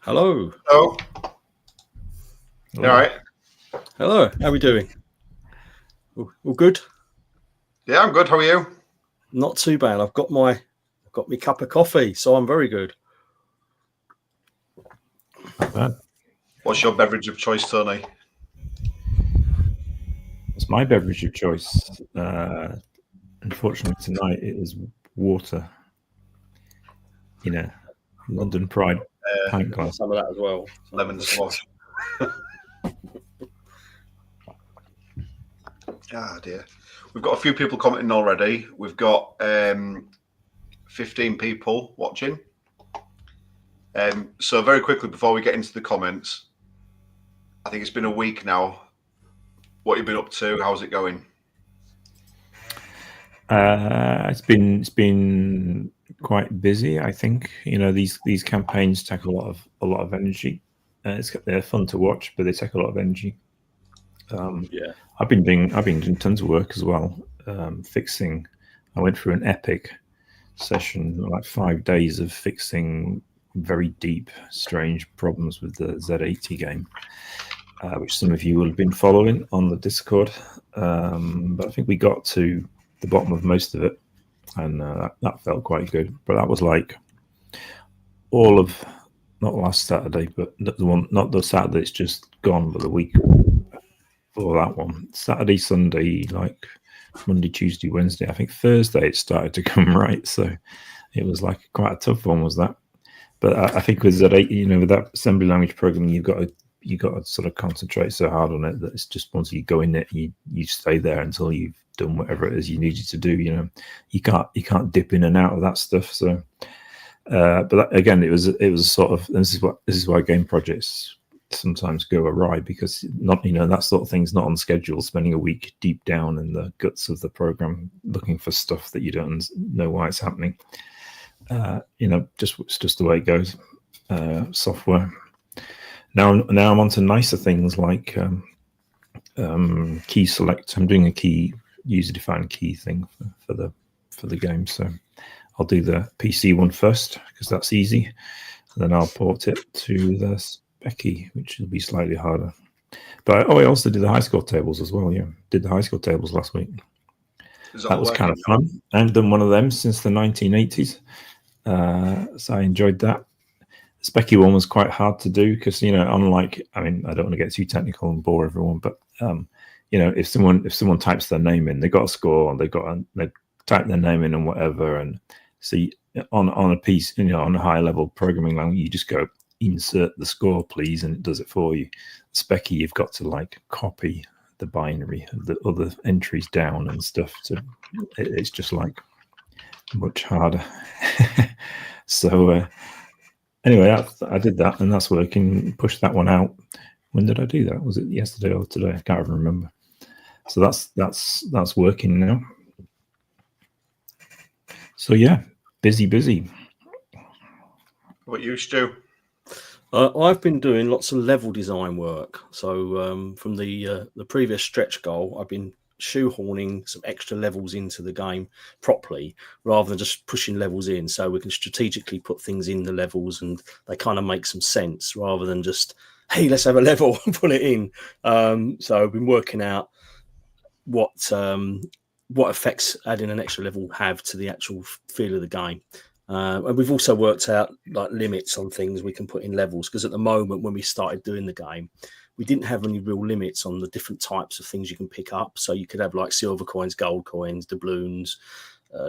Hello. Oh, all right. Hello. How are we doing? All good? Yeah, I'm good. How are you? Not too bad. I've got my cup of coffee, so I'm very good. Not bad. What's your beverage of choice, Tony? It's my beverage of choice. Unfortunately, tonight it was water in a London Pride pint glass. Some of that as well. Lemon squash. Ah, dear. We've got a few people commenting already. We've got 15 people watching. So very quickly, before we get into the comments, I think it's been a week now. What have you been up to? How's it going? It's been quite busy. I think these campaigns take a lot of energy. They're fun to watch, but they take a lot of energy. Yeah, I've been doing tons of work as well. Fixing. I went through an epic session, like 5 days of fixing very deep, strange problems with the Z80 game, which some of you will have been following on the Discord. But I think we got to the bottom of most of it, and that felt quite good. But that was like all of, not last Saturday, but not the Saturday it's just gone, but the week for that one. Saturday, Sunday, like Monday, Tuesday, Wednesday. I think Thursday it started to come right. So it was like quite a tough one, was that? But I think with Z8, with that assembly language programming, you've got to sort of concentrate so hard on it that it's just once you go in it, you stay there until you've done whatever it is you needed to do. You can't dip in and out of that stuff. So, but that, again, it was sort of, this is why game projects sometimes go awry, because that sort of thing's not on schedule. Spending a week deep down in the guts of the program looking for stuff that you don't know why it's happening. It's just the way it goes. Software. Now I'm on to nicer things like key select. I'm doing a key user-defined key thing for the game. So I'll do the PC one first because that's easy, and then I'll port it to the Specky, which will be slightly harder. But I also did the high score tables as well. Yeah, did the high score tables last week. That was kind of fun. I haven't done one of them since the 1980s. So I enjoyed that. The Specky one was quite hard to do because, unlike, I don't want to get too technical and bore everyone, but if someone types their name in, they got a score, and they type their name in and whatever, and so on a piece, on a high level programming language, you just go insert the score, please, and it does it for you. Specky, you've got to like copy the binary of the other entries down and stuff. So it's just like much harder. So anyway, I did that, and that's working. Pushed that one out. When did I do that? Was it yesterday or today? I can't even remember. So that's working now. So yeah, busy. What you, Stu? I've been doing lots of level design work. So from the previous stretch goal, I've been shoehorning some extra levels into the game properly, rather than just pushing levels in, so we can strategically put things in the levels and they kind of make some sense, rather than just, hey, let's have a level and put it in. So I've been working out what effects adding an extra level have to the actual feel of the game. And we've also worked out like limits on things we can put in levels, because at the moment when we started doing the game, we didn't have any real limits on the different types of things you can pick up. So you could have like silver coins, gold coins, doubloons,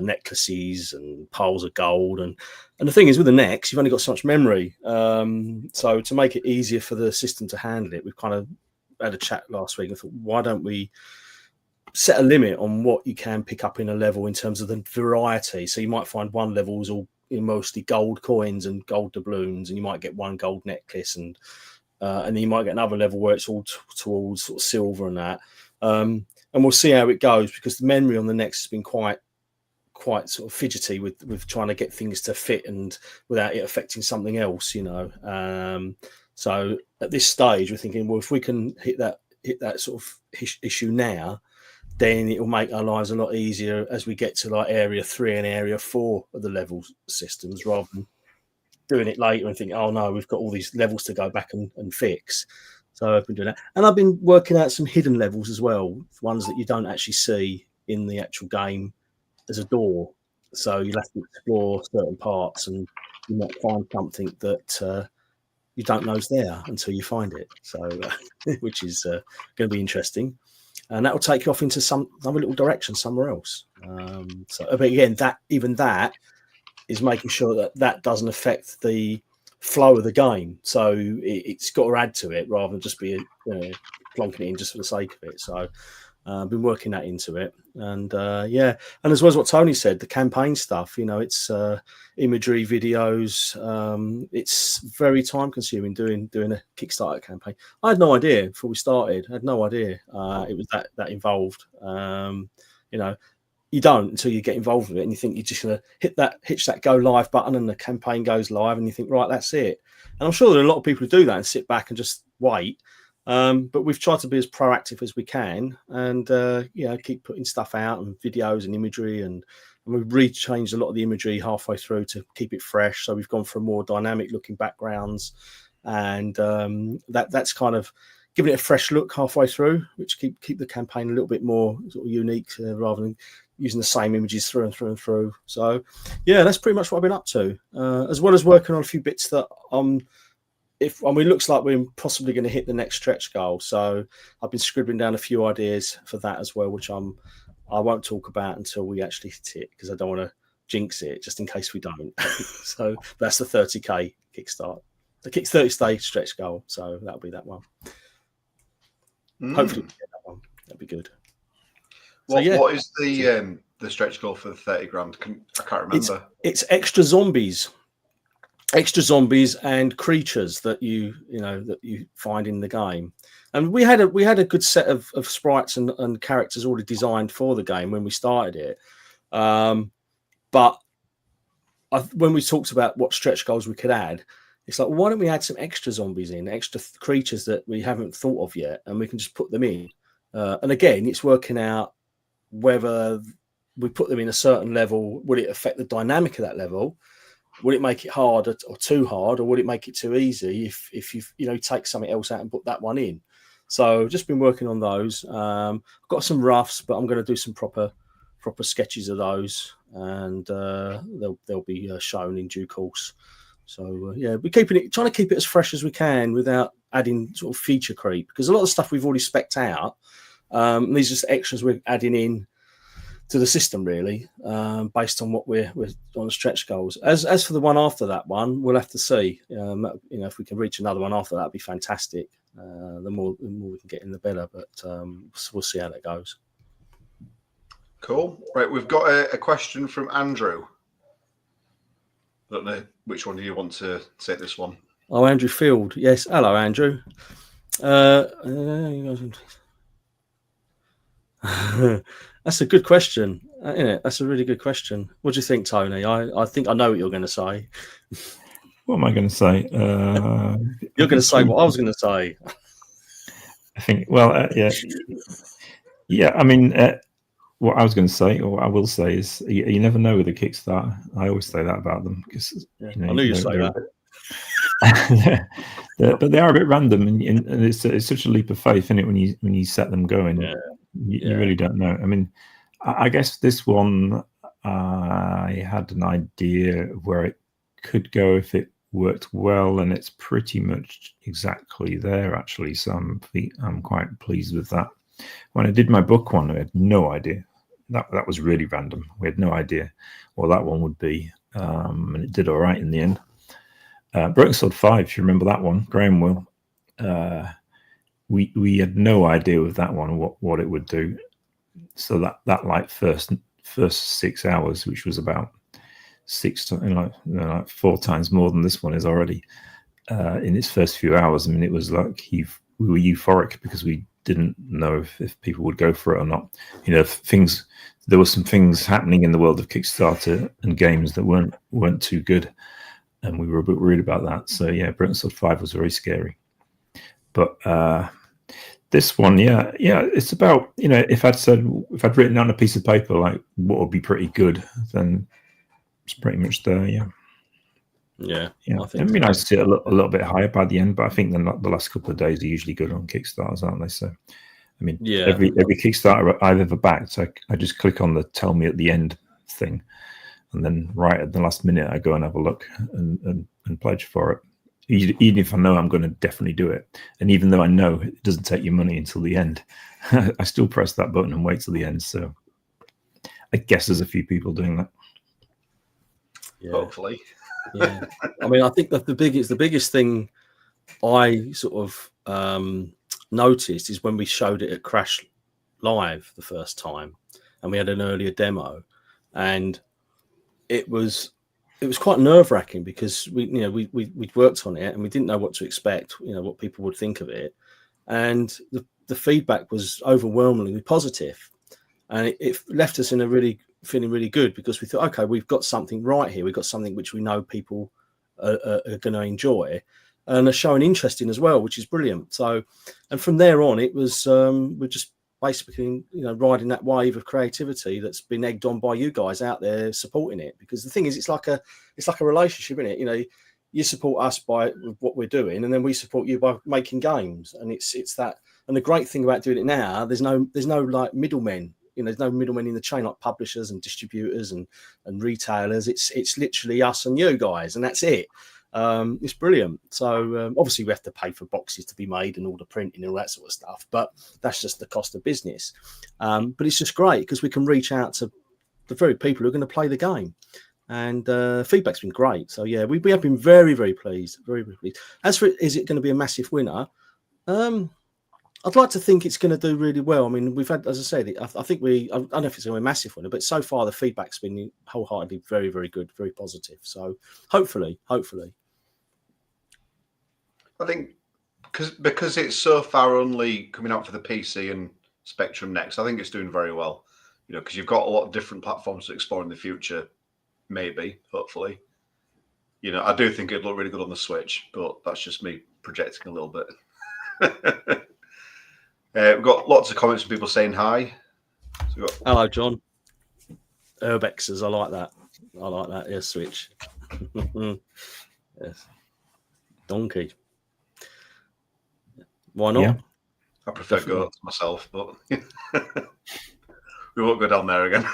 necklaces and piles of gold. And the thing is, with the necks, you've only got so much memory. So to make it easier for the system to handle it, we've kind of had a chat last week and thought, why don't we set a limit on what you can pick up in a level in terms of the variety? So you might find one level is all mostly gold coins and gold doubloons, and you might get one gold necklace, and then you might get another level where it's all towards sort of silver and that. And we'll see how it goes, because the memory on the necks has been quite sort of fidgety with trying to get things to fit and without it affecting something else, So at this stage, we're thinking, well, if we can hit that sort of issue now, then it will make our lives a lot easier as we get to like area 3 and area 4 of the level systems, rather than doing it later and thinking, oh no, we've got all these levels to go back and fix. So I've been doing that, and I've been working out some hidden levels as well, ones that you don't actually see in the actual game as a door. So you'll have to explore certain parts, and you might find something that you don't know is there until you find it. So, which is going to be interesting, and that will take you off into some other little direction somewhere else. But again, that is making sure that that doesn't affect the flow of the game. So it's got to add to it rather than just be plonking it in just for the sake of it. So I've been working that into it, and and as well as what Tony said, the campaign stuff. It's imagery, videos. It's very time consuming doing a Kickstarter campaign. I had no idea before we started. I had no idea it was that involved. You don't until you get involved with it, and you think you're just going to hitch that go live button, and the campaign goes live, and you think, right, that's it. And I'm sure there are a lot of people who do that and sit back and just wait. But we've tried to be as proactive as we can, and keep putting stuff out and videos and imagery, and we've rechanged a lot of the imagery halfway through to keep it fresh. So we've gone for more dynamic looking backgrounds, and that's kind of giving it a fresh look halfway through, which keep the campaign a little bit more sort of unique rather than using the same images through and through and through. So yeah, that's pretty much what I've been up to, as well as working on a few bits that it looks like we're possibly going to hit the next stretch goal. So I've been scribbling down a few ideas for that as well, which I won't talk about until we actually hit it, because I don't want to jinx it just in case we don't. So that's the 30k Kickstart, the 30-day stretch goal. So that'll be that one. Hopefully we get that one. That'd be good. What is the stretch goal for the 30 grand? I can't remember. It's extra zombies and creatures that you find in the game. And we had a good set of sprites and characters already designed for the game when we started it. But when we talked about what stretch goals we could add, it's like, why don't we add some extra zombies in, extra creatures that we haven't thought of yet, and we can just put them in. And again, it's working out whether we put them in a certain level, would it affect the dynamic of that level? Would it make it hard or too hard, or would it make it too easy if you take something else out and put that one in? So just been working on those. I've got some roughs, but I'm going to do some proper sketches of those, and they'll be shown in due course. So we're trying to keep it as fresh as we can without adding sort of feature creep, because a lot of the stuff we've already specced out. These are just extras we're adding in to the system, really, based on what we're on the stretch goals. As for the one after that one, we'll have to see. If we can reach another one after that, that'd be fantastic. The more we can get in, the better. But we'll see how that goes. Cool. Right, we've got a question from Andrew. I don't know which one do you want to take this one. Oh, Andrew Field. Yes. Hello, Andrew. That's a good question, isn't it? That's a really good question. What do you think, Tony? I think I know what you're going to say. What am I going to say? You're going to say what I was going to say. I think, yeah. I mean, what I was going to say, or what I will say, is you never know with a Kickstarter. I always say that about them, because I knew you'd say that. But they are a bit random, and it's such a leap of faith, isn't it, when you set them going? Yeah. You really don't know. I mean, I guess this one, I had an idea of where it could go if it worked well, and it's pretty much exactly there, actually. So I'm quite pleased with that. When I did my book one, I had no idea. That was really random. We had no idea what that one would be, and it did all right in the end. Broken Sword 5, if you remember that one, Graeme will. We had no idea with that one what it would do. So that like first 6 hours, which was about 4 times more than this one is already, in its first few hours. I mean, it was like we were euphoric because we didn't know if people would go for it or not. There were some things happening in the world of Kickstarter and games that weren't too good, and we were a bit worried about that. So yeah, Broken Sword 5 was very scary. But this one, yeah, it's about, if I'd written on a piece of paper like what would be pretty good, then it's pretty much there. Yeah. Yeah, Yeah, I think it'd be nice to see it a little bit higher by the end, but I think the last couple of days are usually good on Kickstarters, aren't they? So, I mean, yeah, every Kickstarter I've ever backed, I just click on the tell me at the end thing, and then right at the last minute I go and have a look and pledge for it. Even if I know I'm going to definitely do it, and even though I know it doesn't take your money until the end, I still press that button and wait till the end. So, I guess there's a few people doing that. yeah. Hopefully. Yeah, I mean, I think that the biggest thing I sort of noticed is when we showed it at Crash Live the first time, and we had an earlier demo, and it was quite nerve-wracking because we'd worked on it and we didn't know what to expect, what people would think of it, and the feedback was overwhelmingly positive, and it left us in a feeling really good because we thought, okay, we've got something right here. We've got something which we know people are going to enjoy and are showing interest in as well, which is brilliant. So, and from there on, it was we're just basically riding that wave of creativity that's been egged on by you guys out there supporting it. Because the thing is, it's like a relationship, isn't it? You support us by what we're doing, and then we support you by making games, and it's that. And the great thing about doing it now, there's no like middlemen. There's no middlemen in the chain like publishers and distributors and retailers. It's literally us and you guys, and that's it. It's brilliant. So obviously we have to pay for boxes to be made and all the printing and all that sort of stuff, but that's just the cost of business. But it's just great because we can reach out to the very people who are going to play the game, and feedback's been great. So yeah, we have been very, very pleased, very, very pleased. As for is it going to be a massive winner? I'd like to think it's going to do really well. I mean, we've had, as I said, I think I don't know if it's going to be a massive winner, but so far the feedback's been wholeheartedly very, very good, very positive. So hopefully. I think because it's so far only coming out for the PC and Spectrum Next, I think it's doing very well. Because you've got a lot of different platforms to explore in the future, maybe, hopefully. I do think it'd look really good on the Switch, but that's just me projecting a little bit. We've got lots of comments from people saying hi. So hello, John. Urbexes, I like that. Yes, Switch. Yes. Donkey. Why not? Yeah. I prefer goats myself, but we won't go down there again.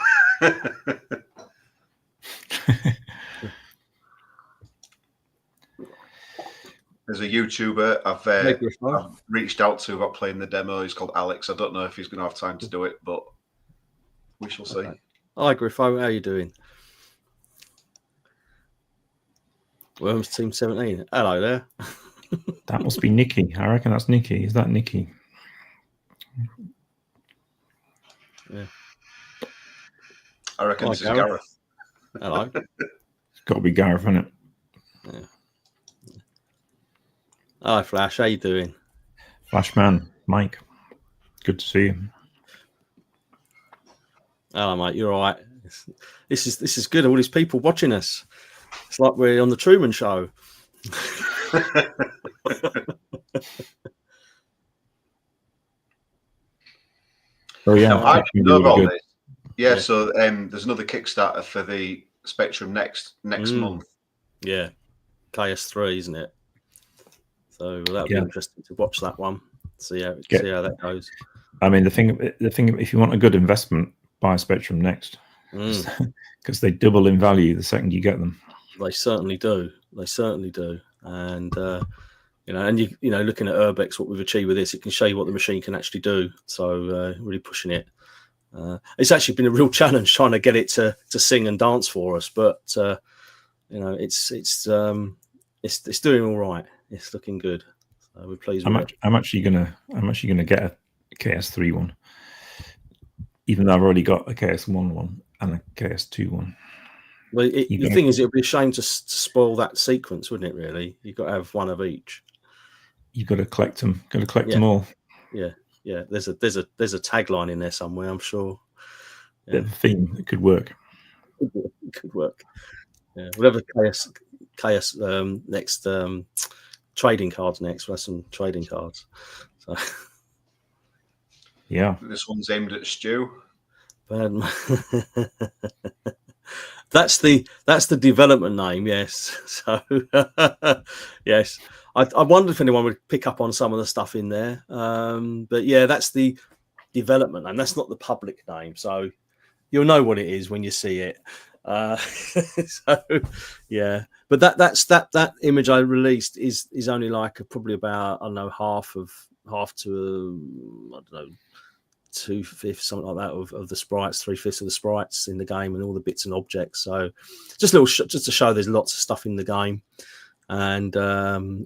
There's a YouTuber I've reached out to about playing the demo. He's called Alex. I don't know if he's going to have time to do it, but we shall see. Okay. Hi, Griffo. How are you doing? Worms Team 17. Hello there. That must be Nikki. I reckon that's Nikki. Is that Nikki? Yeah. I reckon this is Gareth. Hello. It's got to be Gareth, isn't it? Yeah. Hi, Flash. How you doing? Flashman, Mike. Good to see you. Hello, mate. You're all right. This is good. All these people watching us. It's like we're on the Truman Show. Oh yeah, I know about this. Yeah. So there's another Kickstarter for the Spectrum next month. Yeah, KS3, isn't it? So that'll be interesting to watch that one. See how that goes. I mean, the thing, if you want a good investment, buy Spectrum Next, because they double in value the second you get them. They certainly do. And looking at UrbX, what we've achieved with this, it can show you what the machine can actually do. So really pushing it. It's actually been a real challenge trying to get it to sing and dance for us, but it's doing all right. It's looking good. So we're pleased with it. I'm actually gonna get a KS3 one, even though I've already got a KS1 one and a KS2 one. Well, the thing is, it would be a shame to spoil that sequence, wouldn't it? Really, you've got to have one of each. You've got to collect them. Got to collect them all. Yeah. There's a tagline in there somewhere, I'm sure. Yeah. The theme, it could work. It could work. Yeah. Whatever KS next trading cards next. We'll have some trading cards. So. Yeah. This one's aimed at Stu. That's the development name, yes. So yes, I wonder if anyone would pick up on some of the stuff in there. But yeah, that's the development name. That's not the public name. So you'll know what it is when you see it. So yeah, but that image I released is only like probably about, I don't know, half to I don't know, 2/5, something like that, of the sprites, 3/5 of the sprites in the game, and all the bits and objects. So just a little just to show there's lots of stuff in the game, and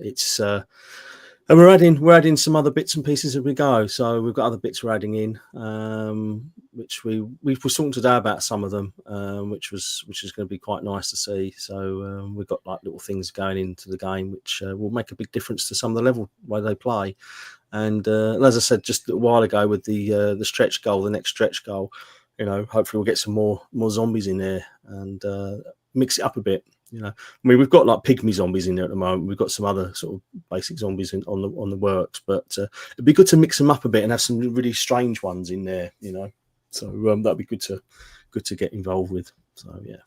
it's and we're adding some other bits and pieces as we go. So we've got other bits we're adding in, which we were talking today about some of them, which is going to be quite nice to see. So we've got like little things going into the game which will make a big difference to some of the level where they play. And as I said just a while ago with the stretch goal, the next stretch goal, hopefully we'll get some more zombies in there and mix it up a bit. I mean, we've got like pygmy zombies in there at the moment. We've got some other sort of basic zombies on the works, but it'd be good to mix them up a bit and have some really strange ones in there. So that'd be good to get involved with. So yeah.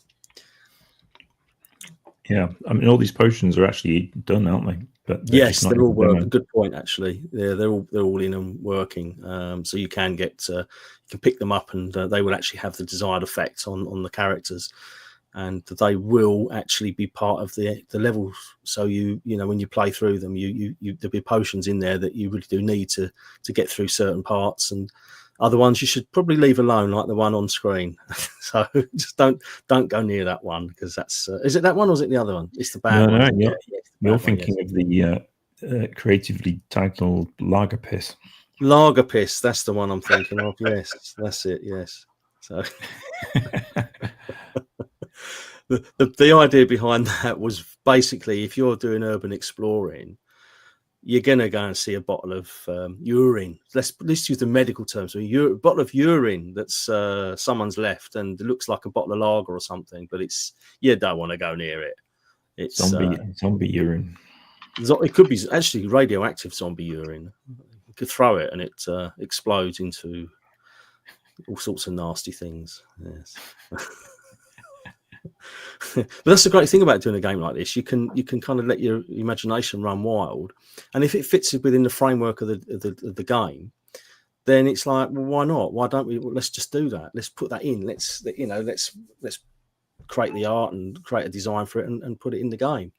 Yeah, I mean, all these potions are actually done, aren't they? But yes, they're all working. Good point, actually. They're all in and working. So you can you can pick them up, and they will actually have the desired effect on the characters, and they will actually be part of the levels. So when you play through them, there'll be potions in there that you really do need to get through certain parts, and other ones you should probably leave alone, like the one on screen. So just don't go near that one, because that's is it that one or is it the other one? It's the bad one. No, you're thinking of the creatively titled Lager Piss. Lager Piss, that's the one I'm thinking of. Yes, that's it. Yes. So the idea behind that was basically, if you're doing urban exploring, you're going to go and see a bottle of urine. Let's use the medical term. So a bottle of urine that's someone's left, and it looks like a bottle of lager or something, but you don't want to go near it. It's zombie urine. It could be actually radioactive zombie urine. You could throw it and it explodes into all sorts of nasty things. Yes. But that's the great thing about doing a game like this. You can kind of let your imagination run wild, and if it fits within the framework of the game, then it's like, well, why not? Why don't we? Well, let's just do that. Let's put that in. Let's create the art and create a design for it and put it in the game.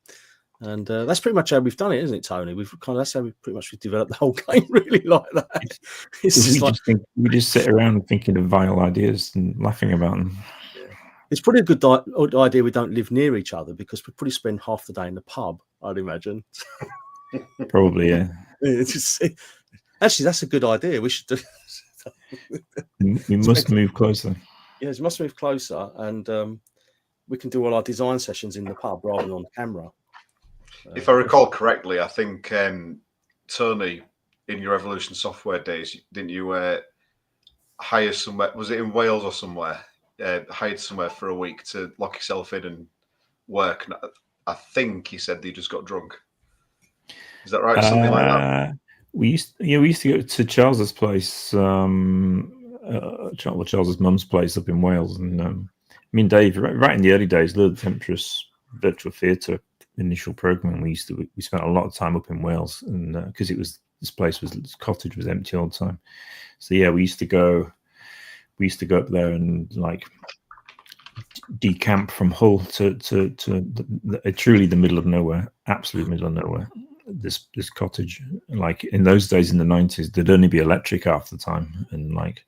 And that's pretty much how we've done it, isn't it, Tony? That's how we've developed the whole game, really, like that. We just sit around thinking of vile ideas and laughing about them. It's probably a good idea we don't live near each other, because we'd probably spend half the day in the pub, I'd imagine. Probably, yeah. Actually, that's a good idea. We should do. We must move closer. Yes, we must move closer, and we can do all our design sessions in the pub rather than on camera. If I recall correctly, I think Tony, in your Evolution Software days, didn't you hire somewhere? Was it in Wales or somewhere? Hired somewhere for a week to lock yourself in and work. And I think he said they just got drunk. Is that right? Something like that. We used to go to Charles's place, Charles's mum's place up in Wales, and me and Dave, right in the early days, Low Temptress Virtual Theatre initial programming, we spent a lot of time up in Wales, and because this cottage was empty all the time. So yeah, we used to go up there and like decamp from Hull to truly the middle of nowhere, absolute middle of nowhere. This cottage, like in those days in the 90s, there'd only be electric half the time, and like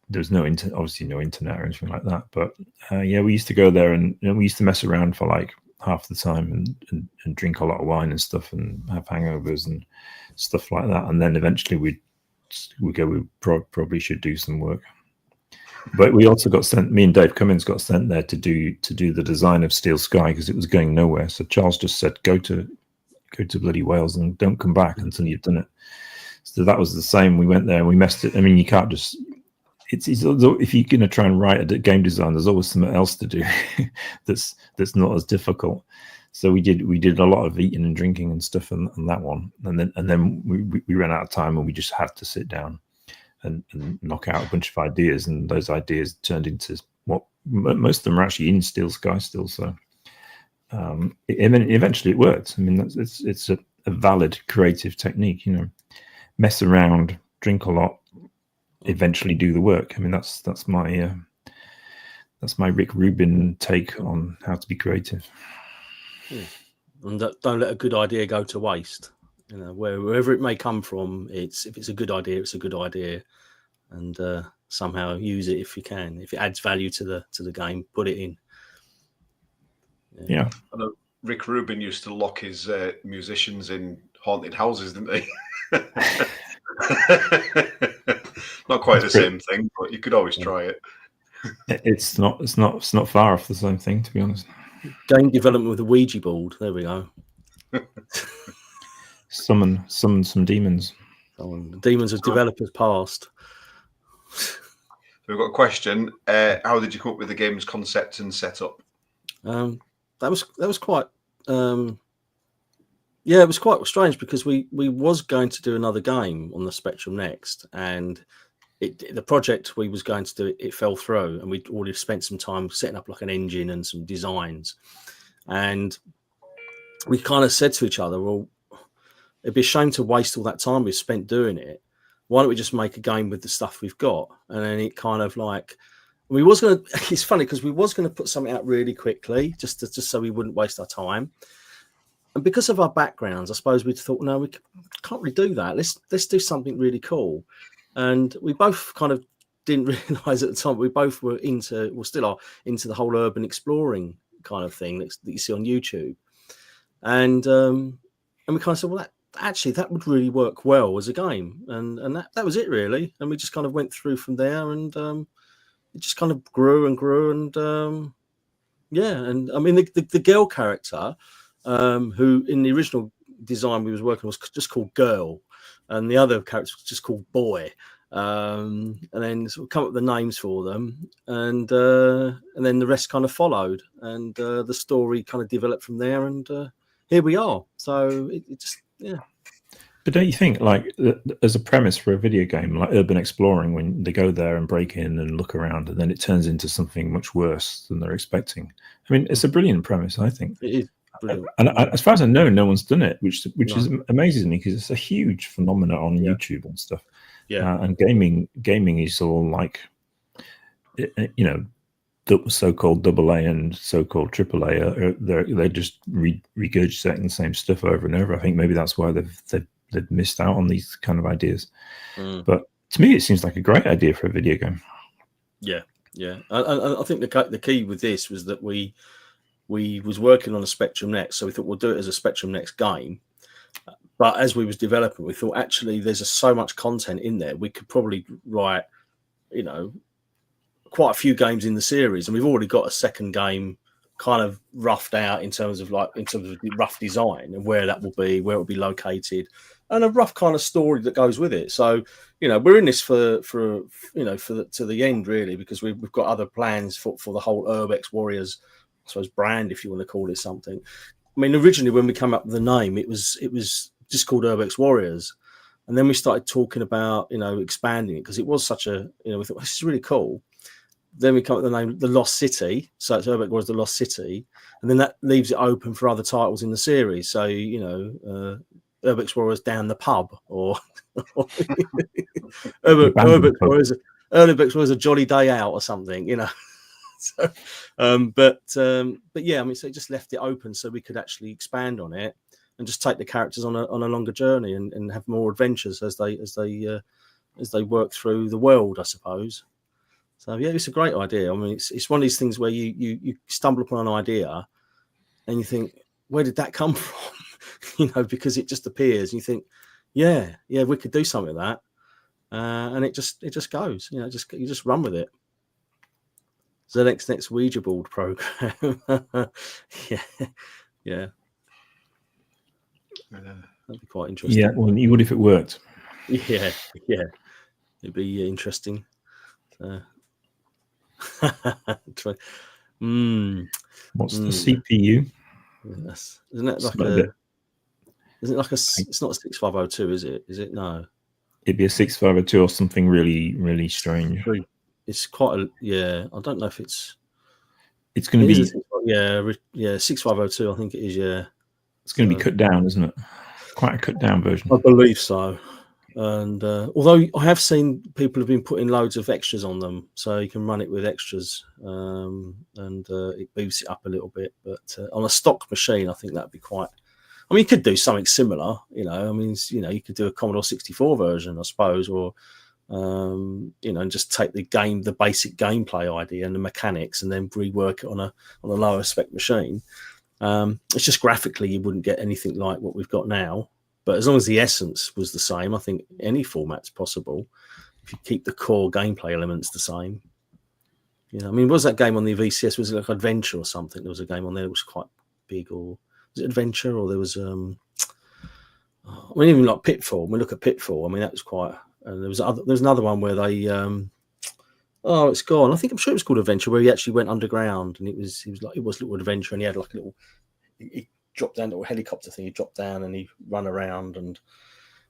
there was obviously no internet or anything like that. But yeah, we used to go there, and we used to mess around for like half the time and drink a lot of wine and stuff, and have hangovers and stuff like that. And then eventually we probably should do some work. But we also got sent. Me and Dave Cummins got sent there to do the design of Steel Sky, because it was going nowhere. So Charles just said, go to bloody Wales and don't come back until you've done it. So that was the same. We went there and we messed it. I mean, you can't just. It's if you're going to try and write a game design, there's always something else to do that's not as difficult. So we did a lot of eating and drinking and stuff on that one, and then we ran out of time, and we just had to sit down and knock out a bunch of ideas, and those ideas turned into what most of them are actually in Steel Sky still. So eventually it worked. I mean, it's a valid creative technique. You know, mess around, drink a lot, eventually do the work. I mean, that's my Rick Rubin take on how to be creative. And don't let a good idea go to waste. You know, wherever it may come from, if it's a good idea, it's a good idea, and somehow use it if you can. If it adds value to the game, put it in. Yeah. I know Rick Rubin used to lock his musicians in haunted houses, didn't he? Not quite the same thing, but you could always try it. It's not far off the same thing, to be honest. Game development with a Ouija board. There we go. Summon some demons. Demons of developers past. We've got a question. How did you come up with the game's concept and setup? That was quite. It was quite strange because we was going to do another game on the Spectrum Next, and the project we was going to do it fell through, and we'd already spent some time setting up like an engine and some designs, and we kind of said to each other, well, it'd be a shame to waste all that time we've spent doing it. Why don't we just make a game with the stuff we've got? And then it kind of like we was going to. It's funny because we was going to put something out really quickly, just so we wouldn't waste our time. And because of our backgrounds, I suppose we thought, no, we can't really do that. Let's do something really cool. And we both kind of didn't realise at the time we both were still are into the whole urban exploring kind of thing that you see on YouTube. And we kind of said, well, that would really work well as a game. And that was it really. And we just kind of went through from there, and it just kind of grew and grew. And and I mean the girl character, who in the original design we was working was just called Girl, and the other character was just called Boy. And then sort of come up with the names for them, and then the rest kind of followed, and the story kind of developed from there, and here we are. So it just But don't you think, like, as a premise for a video game, like urban exploring, when they go there and break in and look around, and then it turns into something much worse than they're expecting? I mean, it's a brilliant premise, I think. it is brilliant. And as far as I know, no one's done it, which is amazing me, because it's a huge phenomenon on YouTube and stuff. Yeah, and gaming is all like, you know, the so-called AA and so-called AAA. They're just regurgitating the same stuff over and over. I think maybe that's why they've missed out on these kind of ideas. But to me, it seems like a great idea for a video game. Yeah. I think the key with this was that we was working on a Spectrum Next, so we thought we'll do it as a Spectrum Next game. But as we was developing, we thought actually there's so much content in there, we could probably write, you know, quite a few games in the series, and we've already got a second game kind of roughed out in terms of the rough design and where that will be, where it will be located, and a rough kind of story that goes with it. So, you know, we're in this to the end really, because we've got other plans for the whole UrbX Warriors, I suppose, brand, if you want to call it something. I mean, originally when we came up with the name, it was just called UrbX Warriors, and then we started talking about, you know, expanding it, because it was such a, you know, we thought this is really cool. Then we come up with the name The Lost City, so it's UrbX Warriors The Lost City, and then that leaves it open for other titles in the series. So, you know, UrbX Warriors Down the Pub, or UrbX Warriors A Jolly Day Out, or something, you know. So, but yeah, I mean, so it just left it open so we could actually expand on it and just take the characters on a longer journey and have more adventures as they work through the world, I suppose. So yeah, it's a great idea. I mean, it's one of these things where you stumble upon an idea and you think, where did that come from? You know, because it just appears, and you think, yeah, we could do something with that, and it just goes. You know, you just run with it. ZX Next Ouija board program. yeah. That'd be quite interesting. Yeah, well, you would if it worked. Yeah, it'd be interesting. What's the CPU? Yes. Isn't it like a? Isn't it like a? It's not a 6502, is it? Is it? No. It'd be a 6502 or something really, really strange. It's quite a. Yeah, I don't know if it's. It's going to be 6502. I think it is. Yeah, it's going to be cut down, isn't it? Quite a cut down version. I believe so. And although I have seen people have been putting loads of extras on them, so you can run it with extras, and it boosts it up a little bit. But on a stock machine, I think that'd be quite. I mean, you could do something similar, you know. I mean, you could do a Commodore 64 version, I suppose, or and just take the basic gameplay idea and the mechanics, and then rework it on a lower spec machine. It's just graphically you wouldn't get anything like what we've got now. But as long as the essence was the same, I think any format's possible if you keep the core gameplay elements the same. You know, I mean, what was that game on the VCS? Was it like Adventure or something? There was a game on there that was quite big, or was it Adventure? Or there was, I mean, even like Pitfall. When we look at Pitfall, I mean, that was quite. And there was another one where they, it's gone. I'm sure it was called Adventure, where he actually went underground, and it was little adventure, and he had like a little. He dropped down, a little helicopter thing. He dropped down and he run around, and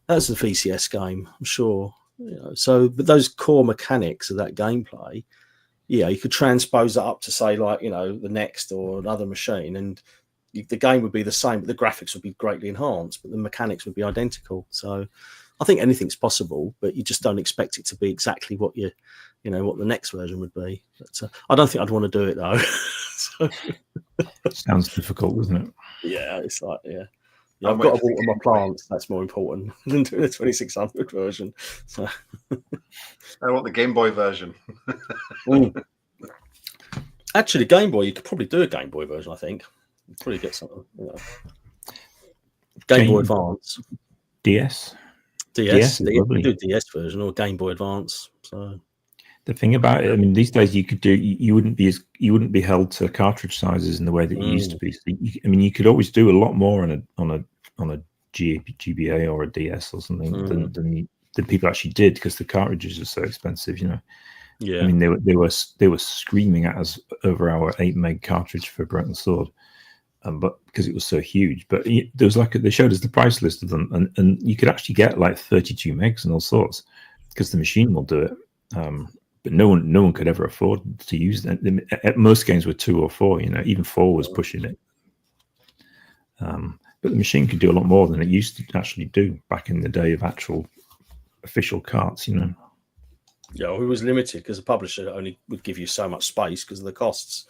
that was the VCS game, I'm sure. You know, so, but those core mechanics of that gameplay, yeah, you could transpose that up to say like, you know, the Next or another machine, and the game would be the same, but the graphics would be greatly enhanced, but the mechanics would be identical. So, I think anything's possible, but you just don't expect it to be exactly what what the next version would be. But I don't think I'd want to do it though. So. Sounds difficult, doesn't it? Yeah, it's like I've got to water my plants. That's more important than doing a 2600 version. So I want the Game Boy version. Actually, Game Boy, you could probably do a Game Boy version. I think you'd probably get something. Game Boy Advance, DS. You do DS version or Game Boy Advance. So the thing about it, I mean, these days you wouldn't be held to cartridge sizes in the way that you used to be. So you could always do a lot more on a GBA or a DS or something than people actually did, because the cartridges are so expensive. You know. Yeah. I mean, they were screaming at us over our 8 meg cartridge for Broken Sword. But because it was so huge, but there was they showed us the price list of them, and you could actually get like 32 megs and all sorts, because the machine will do it. But no one could ever afford to use them. Most games were 2 or 4. You know, even 4 was pushing it. But the machine could do a lot more than it used to actually do back in the day of actual official carts. You know. Yeah, well, it was limited because the publisher only would give you so much space because of the costs.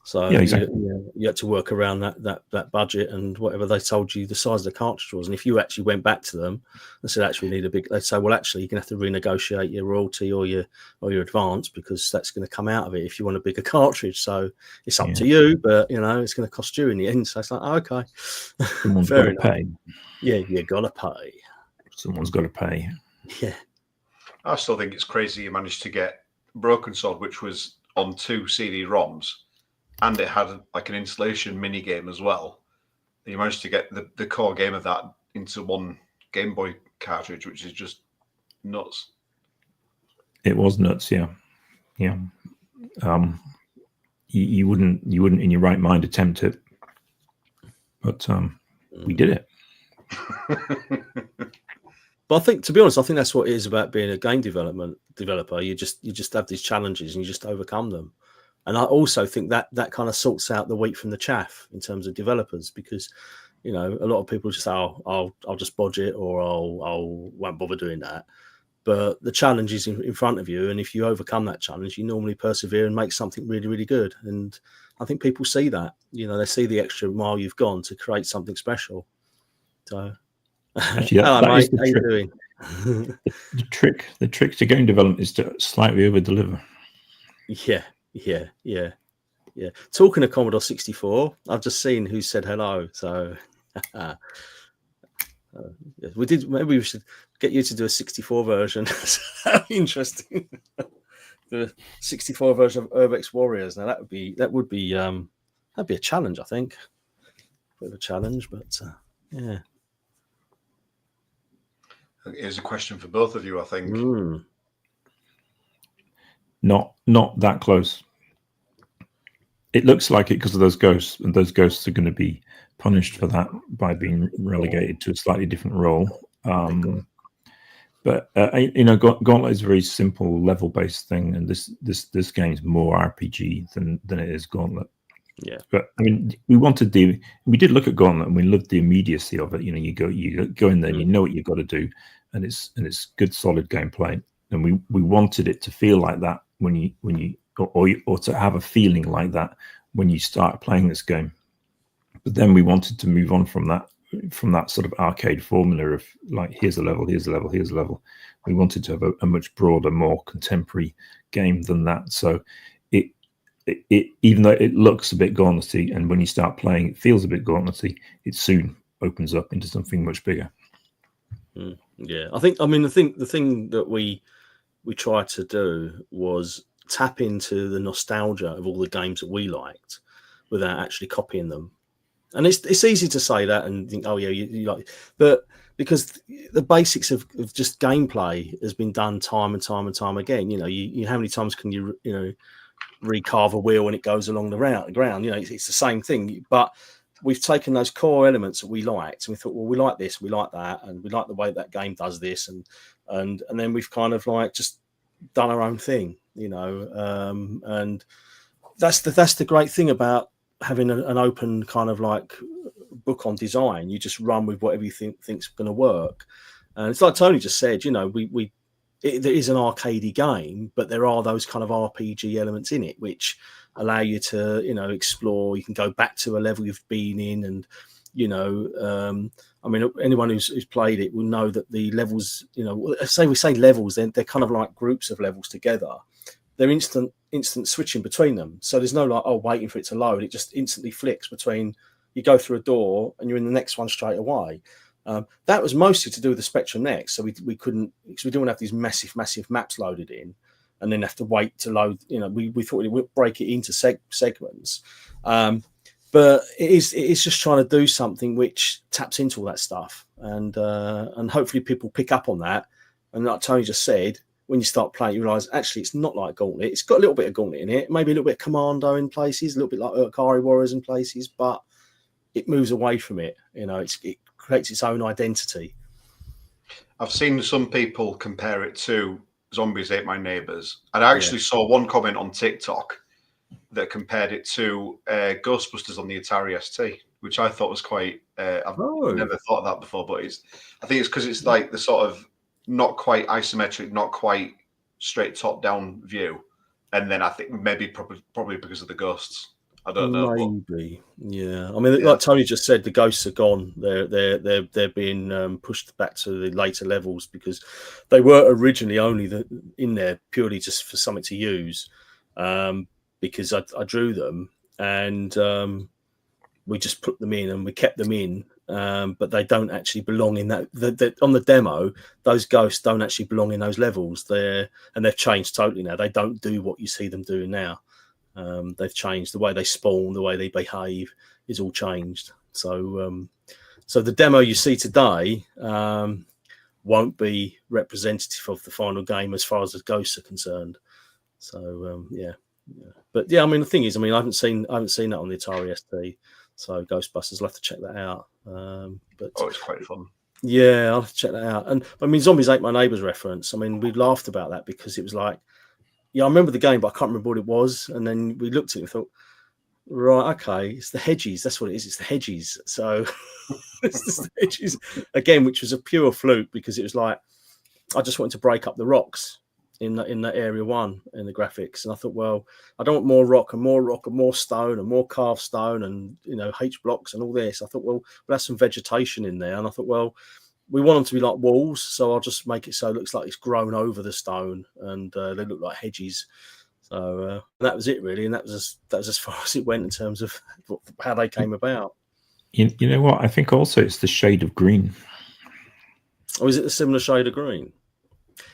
So yeah, exactly. You had to work around that budget and whatever they told you the size of the cartridge was. And if you actually went back to them and said, actually, we need a big, they'd say, well, actually, you're going to have to renegotiate your royalty or your advance, because that's going to come out of it if you want a bigger cartridge. So it's up to you, but it's going to cost you in the end. So it's like, okay, someone's got to pay. Yeah, you got to pay. Someone's got to pay. Yeah. I still think it's crazy you managed to get Broken Sword, which was on 2 CD-ROMs. And it had like an installation mini game as well. And you managed to get the core game of that into one Game Boy cartridge, which is just nuts. It was nuts, yeah. You wouldn't in your right mind attempt it, but we did it. But I think, to be honest, that's what it is about being a game developer. You just have these challenges and you just overcome them. And I also think that kind of sorts out the wheat from the chaff in terms of developers, because, a lot of people just say, I'll just bodge it, or I'll won't bother doing that. But the challenge is in front of you. And if you overcome that challenge, you normally persevere and make something really, really good. And I think people see that, they see the extra mile you've gone to create something special. So, actually, hello, mate. How you doing? The trick to game development is to slightly over deliver. Yeah. Talking of Commodore 64, I've just seen who said hello. So maybe we should get you to do a 64 version. That'd be interesting. The 64 version of UrbX Warriors. Now that'd be a challenge, I think. A bit of a challenge, but yeah. Here's a question for both of you, I think. Not that close. It looks like it because of those ghosts, and those ghosts are going to be punished for that by being relegated to a slightly different role. But Gauntlet is a very simple level-based thing, and this game is more RPG than it is Gauntlet. Yeah. But I mean, we did look at Gauntlet, and we loved the immediacy of it. You know, you go in there, and you know what you've got to do, and it's good, solid gameplay. And we wanted it to feel like that when you or to have a feeling like that when you start playing this game. But then we wanted to move on from that sort of arcade formula of like, here's a level, here's a level, here's a level. We wanted to have a much broader, more contemporary game than that. So it even though it looks a bit gauntletty, and when you start playing it feels a bit gauntletty, it soon opens up into something much bigger. Yeah, I think the thing that we tried to do was tap into the nostalgia of all the games that we liked without actually copying them. And it's easy to say that and think, oh yeah, you like, but because the basics of just gameplay has been done time and time and time again. You know, you how many times can you recarve a wheel when it goes along the ground? You know, it's the same thing. But we've taken those core elements that we liked, and we thought, well, we like this, we like that, and we like the way that game does this, and then we've kind of like just done our own thing, you know. And that's the great thing about having an open kind of like book on design. You just run with whatever you think's going to work. And it's like Tony just said, you know, it is an arcadey game, but there are those kind of RPG elements in it which allow you to, you know, explore. You can go back to a level you've been in, and you know, I mean, anyone who's played it will know that the levels, you know, we say levels, they're kind of like groups of levels together. They're instant switching between them. So there's no like, oh, waiting for it to load. It just instantly flicks between. You go through a door and you're in the next one straight away. That was mostly to do with the Spectrum Next. So we couldn't, because we didn't have these massive maps loaded in and then have to wait to load. You know, we thought it would break it into segments. But it is just trying to do something which taps into all that stuff. And hopefully people pick up on that. And like Tony just said, when you start playing, you realise actually it's not like Gauntlet. It's got a little bit of Gauntlet in it, maybe a little bit of Commando in places, a little bit like Urkari Warriors in places, but it moves away from it. You know, it creates its own identity. I've seen some people compare it to Zombies Ate My Neighbours. And I actually saw one comment on TikTok that compared it to Ghostbusters on the Atari ST, which I thought was quite. I've never thought of that before, but I think it's because it's like the sort of not quite isometric, not quite straight top down view, and then I think maybe probably because of the ghosts. I don't know. Maybe, yeah. I mean, like Tony just said, the ghosts are gone. They're being pushed back to the later levels because they were originally only in there purely just for something to use. Because I drew them and we just put them in and we kept them in, but they don't actually belong in that. On the demo, those ghosts don't actually belong in those levels. They've changed totally now. They don't do what you see them doing now. They've changed the way they spawn, the way they behave is all changed. So the demo you see today won't be representative of the final game as far as the ghosts are concerned. So but yeah, I mean the thing is, I haven't seen that on the Atari ST. So Ghostbusters, I'll have to check that out. But it's quite fun. Yeah, I'll have to check that out. And I mean, Zombies Ate My Neighbours reference. I mean, we laughed about that because it was like. Yeah, I remember the game, but I can't remember what it was. And then we looked at it and thought, right, okay, it's the hedges. That's what it is. It's the hedges. So it's the hedges again, which was a pure fluke because it was like I just wanted to break up the rocks in that area one in the graphics. And I thought, well, I don't want more rock and more stone and more carved stone and H blocks and all this. I thought, well, we'll have some vegetation in there. And I thought, well, we want them to be like walls, so I'll just make it so it looks like it's grown over the stone, and they look like hedges. So that was it, really, and that was as far as it went in terms of how they came about. You know what? I think also it's the shade of green. Or is it a similar shade of green?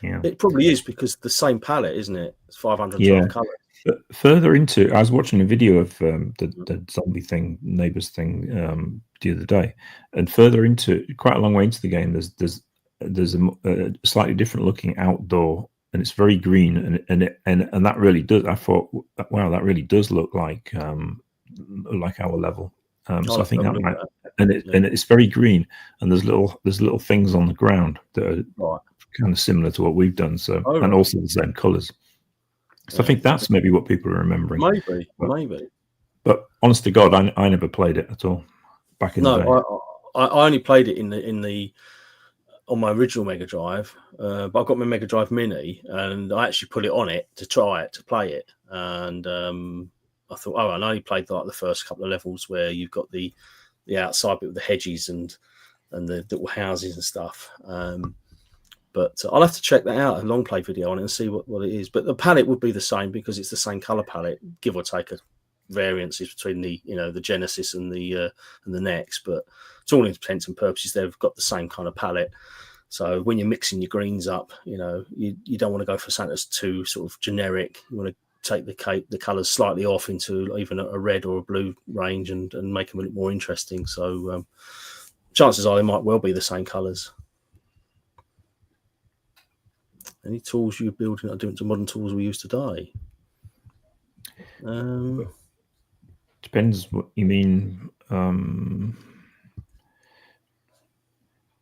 Yeah, it probably is because the same palette, isn't it? It's 512 colours. But further into, I was watching a video of the zombie thing, neighbors thing, the other day, and further into, quite a long way into the game, there's a slightly different looking outdoor, and it's very green, and that really does. I thought, wow, that really does look like our level. So I think that might, and it's very green, and there's little things on the ground that are kind of similar to what we've done. So and also the same colours. So I think that's maybe what people are remembering. Maybe. But honest to God, I never played it at all back in the day. I only played it on my original Mega Drive, but I've got my Mega Drive Mini, and I actually put it on it to play it, and I thought, I only played like the first couple of levels where you've got the outside bit with the hedges and the little houses and stuff. But I'll have to check that out, a long play video on it, and see what it is. But the palette would be the same because it's the same color palette, give or take a variances between the Genesis and the NEX, but to all intents and purposes, they've got the same kind of palette. So when you're mixing your greens up, you don't want to go for something that's too sort of generic. You want to take the colours slightly off into even a red or a blue range and make them a little more interesting. So chances are they might well be the same colours. Any tools you build are different to modern tools we use today? Depends what you mean.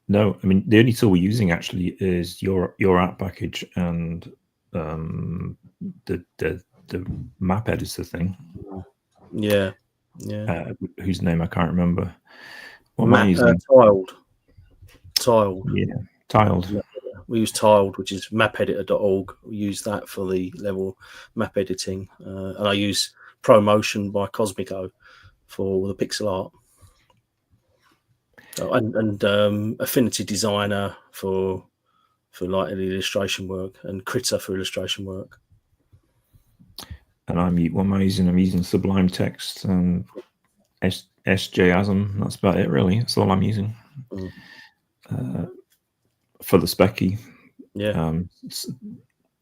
No, I mean the only tool we're using actually is your app package and the map editor thing. Yeah. Whose name I can't remember. What am I using? Tiled. Yeah, Tiled. We use Tiled, which is mapeditor.org. We use that for the level map editing, and I use ProMotion by Cosmico for the pixel art. And Affinity Designer for like the illustration work, and Critter for illustration work. And what am I using? I'm using Sublime Text and SJASM. That's about it, really. That's all I'm using. For the Specky. Yeah.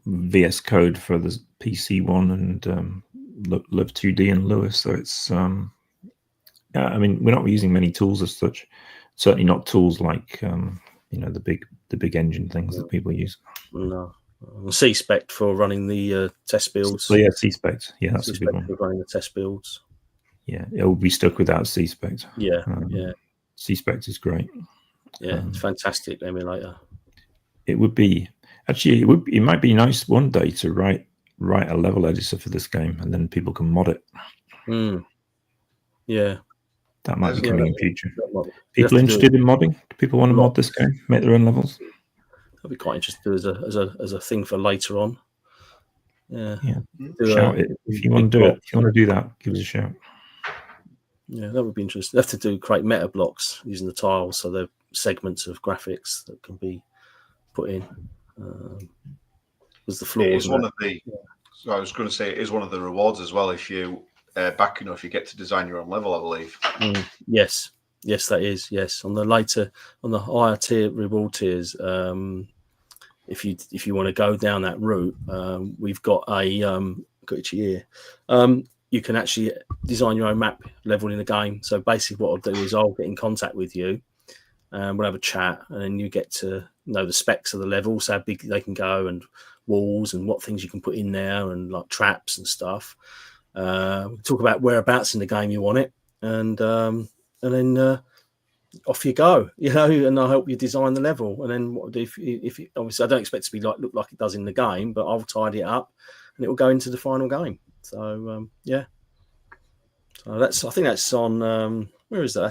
VS Code for the PC one, and Live 2D and Lewis. So it's I mean, we're not using many tools as such. Certainly not tools like the big engine things that people use. No. C-Spec for running the test builds. So yeah, C-Spec. Yeah, that's a good one. For running the test builds. Yeah, it will be stuck without C-Spec. Yeah, C-Spec is great. Yeah, it's fantastic emulator. It would be actually. It might be nice one day to write a level editor for this game, and then people can mod it. Yeah, that might be coming in future. People interested in modding? Do people want to mod this game? Make their own levels? That'd be quite interesting as a thing for later on. Yeah. Shout it if you want to do it. If you want to do that, give us a shout. Yeah, that would be interesting. They have to create meta blocks using the tiles, so they're segments of graphics that can be put in. There's the floors. So I was going to say, it is one of the rewards as well. If you back enough, you get to design your own level, I believe. Yes, that is. Yes, on the higher tier reward tiers, if you want to go down that route, we've got got it here. You can actually design your own map level in the game. So basically what I'll do is I'll get in contact with you, and we'll have a chat, and then you get to know the specs of the level, so how big they can go, and walls, and what things you can put in there, and like traps and stuff. Talk about whereabouts in the game you want it, and then off you go, and I'll help you design the level. And then what if obviously I don't expect it to be look like it does in the game, but I'll tidy it up, and it will go into the final game. So so I think that's on where is that?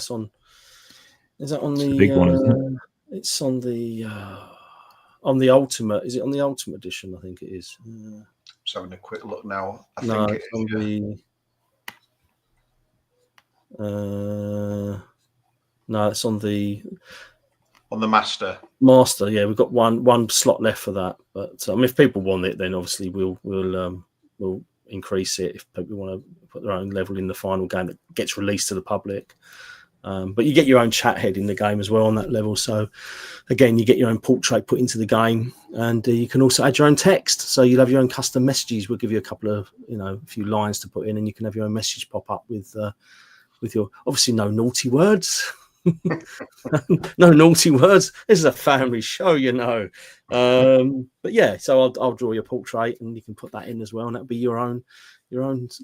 Is that on the big one, isn't it? It's on the Ultimate. Is it on the Ultimate Edition? I think it is. Just having a quick look now. No, it's on the Master. Master, yeah, we've got one slot left for that. But if people want it, then obviously we'll increase it if people want to put their own level in the final game that gets released to the public. But you get your own chat head in the game as well on that level. So again, you get your own portrait put into the game, and you can also add your own text. So you'll have your own custom messages. We'll give you a couple of, a few lines to put in, and you can have your own message pop up with your, obviously no naughty words. No naughty words. This is a family show, But yeah, so I'll draw your portrait, and you can put that in as well, and that'll be your own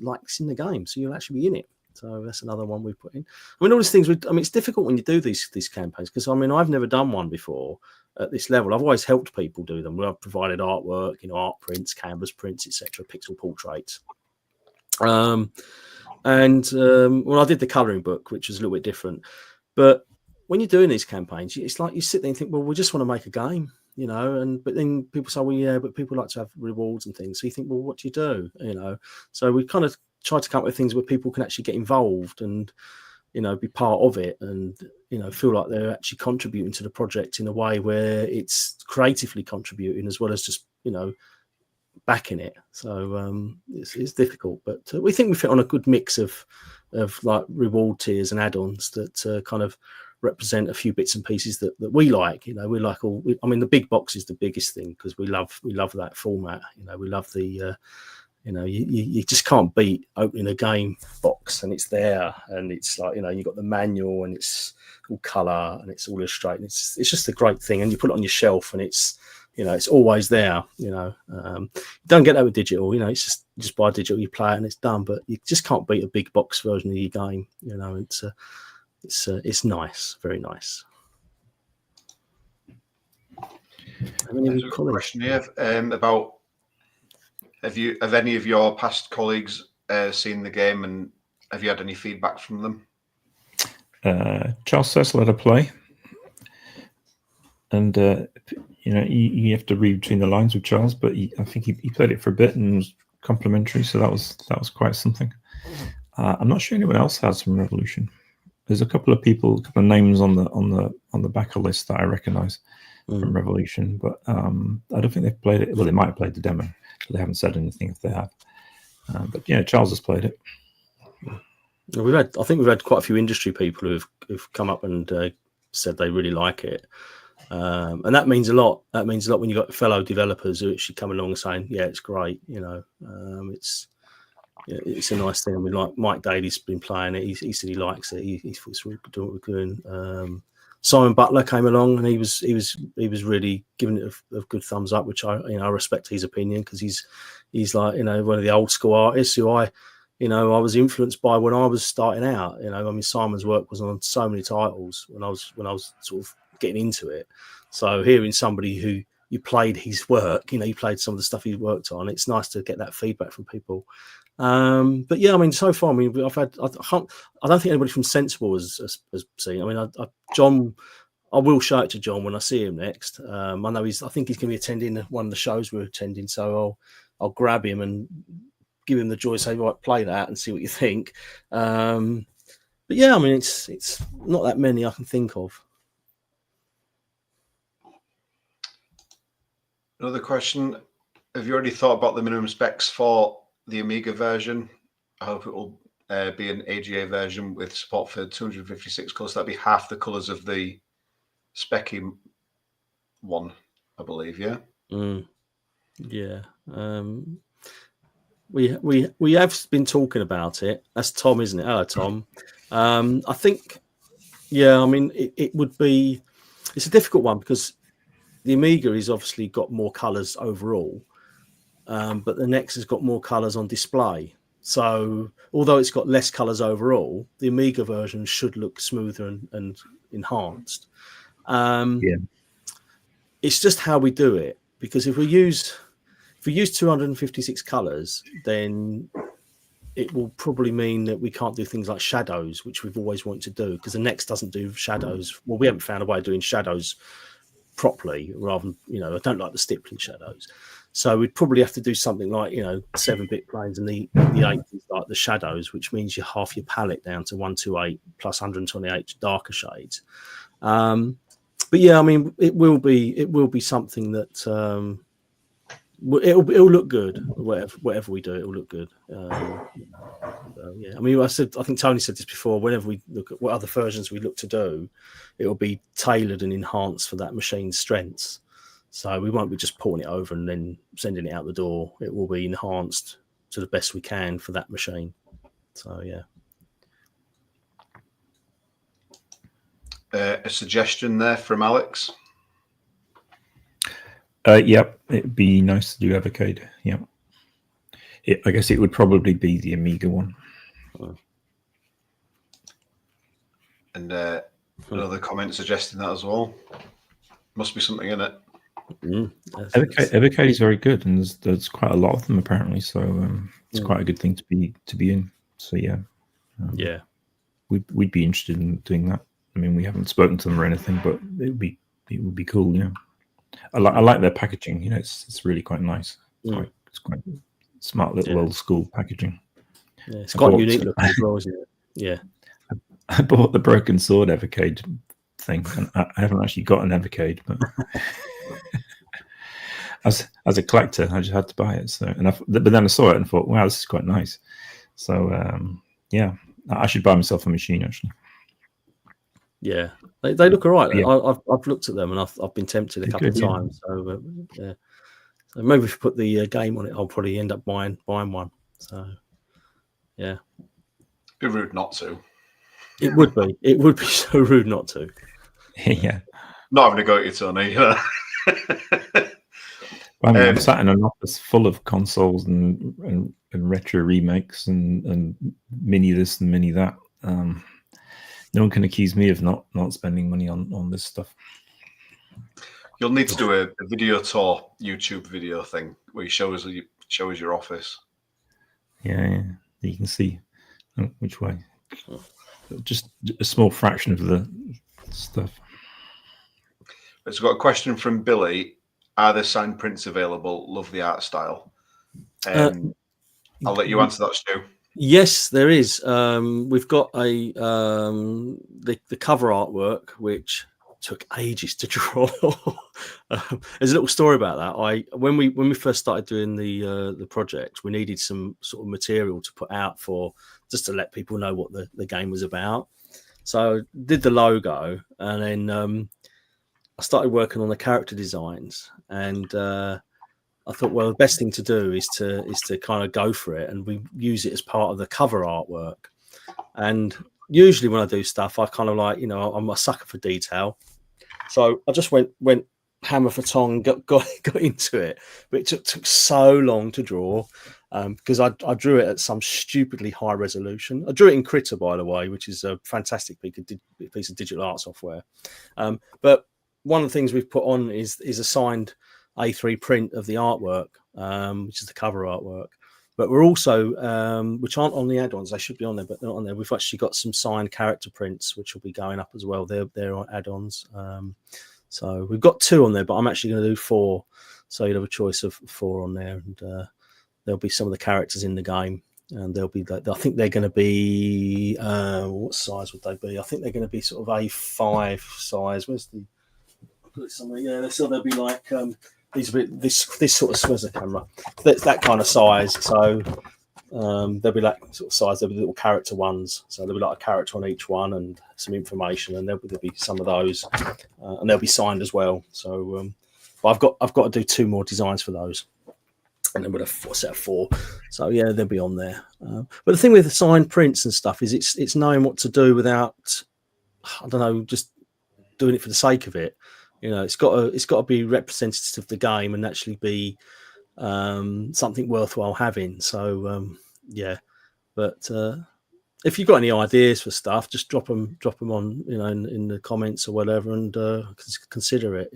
likes in the game. So you'll actually be in it. So that's another one we put in. I mean, all these things. It's difficult when you do these campaigns, because I've never done one before at this level. I've always helped people do them. I've provided artwork, art prints, canvas prints, etc., pixel portraits. And well, I did the colouring book, which was a little bit different. But when you're doing these campaigns, it's like you sit there and think, well, we just want to make a game, you know. But then people say, well, yeah, but people like to have rewards and things. So you think, well, what do you do, you know? So we kind of try to come up with things where people can actually get involved and, you know, be part of it and, you know, feel like they're actually contributing to the project in a way where it's creatively contributing as well as just, you know, backing it. So it's difficult, but we think we fit on a good mix of like reward tiers and add-ons that kind of represent a few bits and pieces that we like. You know, we like I mean, the big box is the biggest thing because we love that format. You know, we love the you know, you just can't beat opening a game box and it's there and it's like, you know, you've got the manual and it's all colour and it's all illustrated. It's just a great thing, and you put it on your shelf and it's, you know, it's always there. You know, you don't get that with digital. You know, it's just buy digital, you play it and it's done. But you just can't beat a big box version of your game. You know, it's nice, very nice. There's a question here about have any of your past colleagues seen the game, and have you had any feedback from them? Charles Cecil had a play, and you know, you have to read between the lines with Charles, but I think he played it for a bit and was complimentary, so that was quite something. I'm not sure anyone else has from Revolution. There's a couple of names on the backer list that I recognise from Revolution, but I don't think they've played it. Well, they might have played the demo, but they haven't said anything if they have. But yeah, Charles has played it. I think we've had quite a few industry people who've come up and said they really like it. And that means a lot. That means a lot when you've got fellow developers who actually come along saying, "Yeah, it's great." You know, it's a nice thing. I mean, like Mike Daly's been playing it. He said he likes it. He thought it's really doing what we're doing. Simon Butler came along and he was really giving it a good thumbs up, which I respect his opinion because he's like, you know, one of the old school artists who I was influenced by when I was starting out. You know, I mean, Simon's work was on so many titles when I was sort of getting into it. So hearing somebody who you played his work, you know, you played some of the stuff he worked on, it's nice to get that feedback from people. But yeah, I mean, so far, I mean, I don't think anybody from Sensible has seen. I mean, John, I will show it to John when I see him next. I know I think he's going to be attending one of the shows we're attending, so I'll grab him and give him the joy, say, right, play that and see what you think. But yeah, I mean, it's not that many I can think of. Another question: have you already thought about the minimum specs for the Amiga version? I hope it will be an AGA version with support for 256 colours. That'd be half the colours of the Specky one, I believe. Yeah. Yeah. We have been talking about it. That's Tom, isn't it? Hello, Tom. I think, yeah. I mean, it would be. It's a difficult one because the Amiga has obviously got more colours overall. But the Nex has got more colours on display. So although it's got less colours overall, the Amiga version should look smoother and enhanced. It's just how we do it, because if we use 256 colours, then it will probably mean that we can't do things like shadows, which we've always wanted to do, because the Nex doesn't do shadows. Well, we haven't found a way of doing shadows properly, rather than, you know, I don't like the stippling shadows. So we'd probably have to do something like, you know, 7-bit planes and the 80s, like the shadows, which means you half your palette down to 128 plus 128 darker shades. But yeah, I mean, it will be something that it'll look good. Whatever we do, it'll look good. Yeah, I mean, I think Tony said this before. Whenever we look at what other versions we look to do, it will be tailored and enhanced for that machine's strengths. So we won't be just porting it over and then sending it out the door. It will be enhanced to the best we can for that machine. So yeah. A suggestion there from Alex. Yep, it'd be nice to do Evercade. Yeah, I guess it would probably be the Amiga one. And another comment suggesting that as well. Must be something in it. Evercade is very good, and there's quite a lot of them apparently. So it's quite a good thing to be in. So yeah, Yeah. We'd be interested in doing that. I mean, we haven't spoken to them or anything, but it would be cool. Yeah, I like their packaging. You know, it's really quite nice. It's quite smart little old school packaging. Yeah, it's quite unique looking as well, isn't it? Yeah. I bought the Broken Sword Evercade thing, and I haven't actually got an Evercade, but as a collector, I just had to buy it. So, but then I saw it and thought, wow, this is quite nice. So yeah, I should buy myself a machine actually. Yeah, they look all right. Yeah. I've looked at them and I've been tempted a couple of times. So yeah, so maybe if you put the game on it, I'll probably end up buying one. So yeah, be rude not to. It would be. It would be so rude not to. Yeah. Not having to go at you, Tony. I'm sat in an office full of consoles and retro remakes and mini this and mini that. No one can accuse me of not spending money on this stuff. You'll need to do a video tour YouTube video thing where you show us your office. Yeah, you can see which way. Just a small fraction of the stuff. So we've got a question from Billy. Are there signed prints available? Love the art style. I'll let you answer that, Stu. Yes, there is. We've got the cover artwork, which took ages to draw. There's a little story about that. When we first started doing the project, we needed some sort of material to put out just to let people know what the game was about. So I did the logo, and then I started working on the character designs, and I thought, well, the best thing to do is to kind of go for it, and we use it as part of the cover artwork. And usually when I do stuff, I kind of like, I'm a sucker for detail, so I just went hammer for tong, got into it. But it took so long to draw because I drew it at some stupidly high resolution. I drew it in Critter, by the way, which is a fantastic piece of digital art software. But one of the things we've put on is a signed A3 print of the artwork, which is the cover artwork. But we're also, which aren't on the add-ons, they should be on there, but they're not on there. We've actually got some signed character prints, which will be going up as well. They're on add-ons. So we've got 2 on there, but I'm actually going to do 4. So you'll have a choice of 4 on there, and there'll be some of the characters in the game, and they'll be. I think they're going to be. What size would they be? I think they're going to be sort of A5 size. Where's the? Yeah, so they'll be like this sort of. Where's the camera? That's that kind of size. So they'll be like sort of size. There'll be little character ones. So there'll be like a character on each one and some information, and there'll be some of those, and they'll be signed as well. So, but I've got to do 2 more designs for those, and then with a set of 4. So yeah, they'll be on there. But the thing with the signed prints and stuff is it's knowing what to do without, I don't know, just doing it for the sake of it. It's got to be representative of the game and actually be something worthwhile having. So yeah, but if you've got any ideas for stuff, just drop them on in the comments or whatever, and consider it.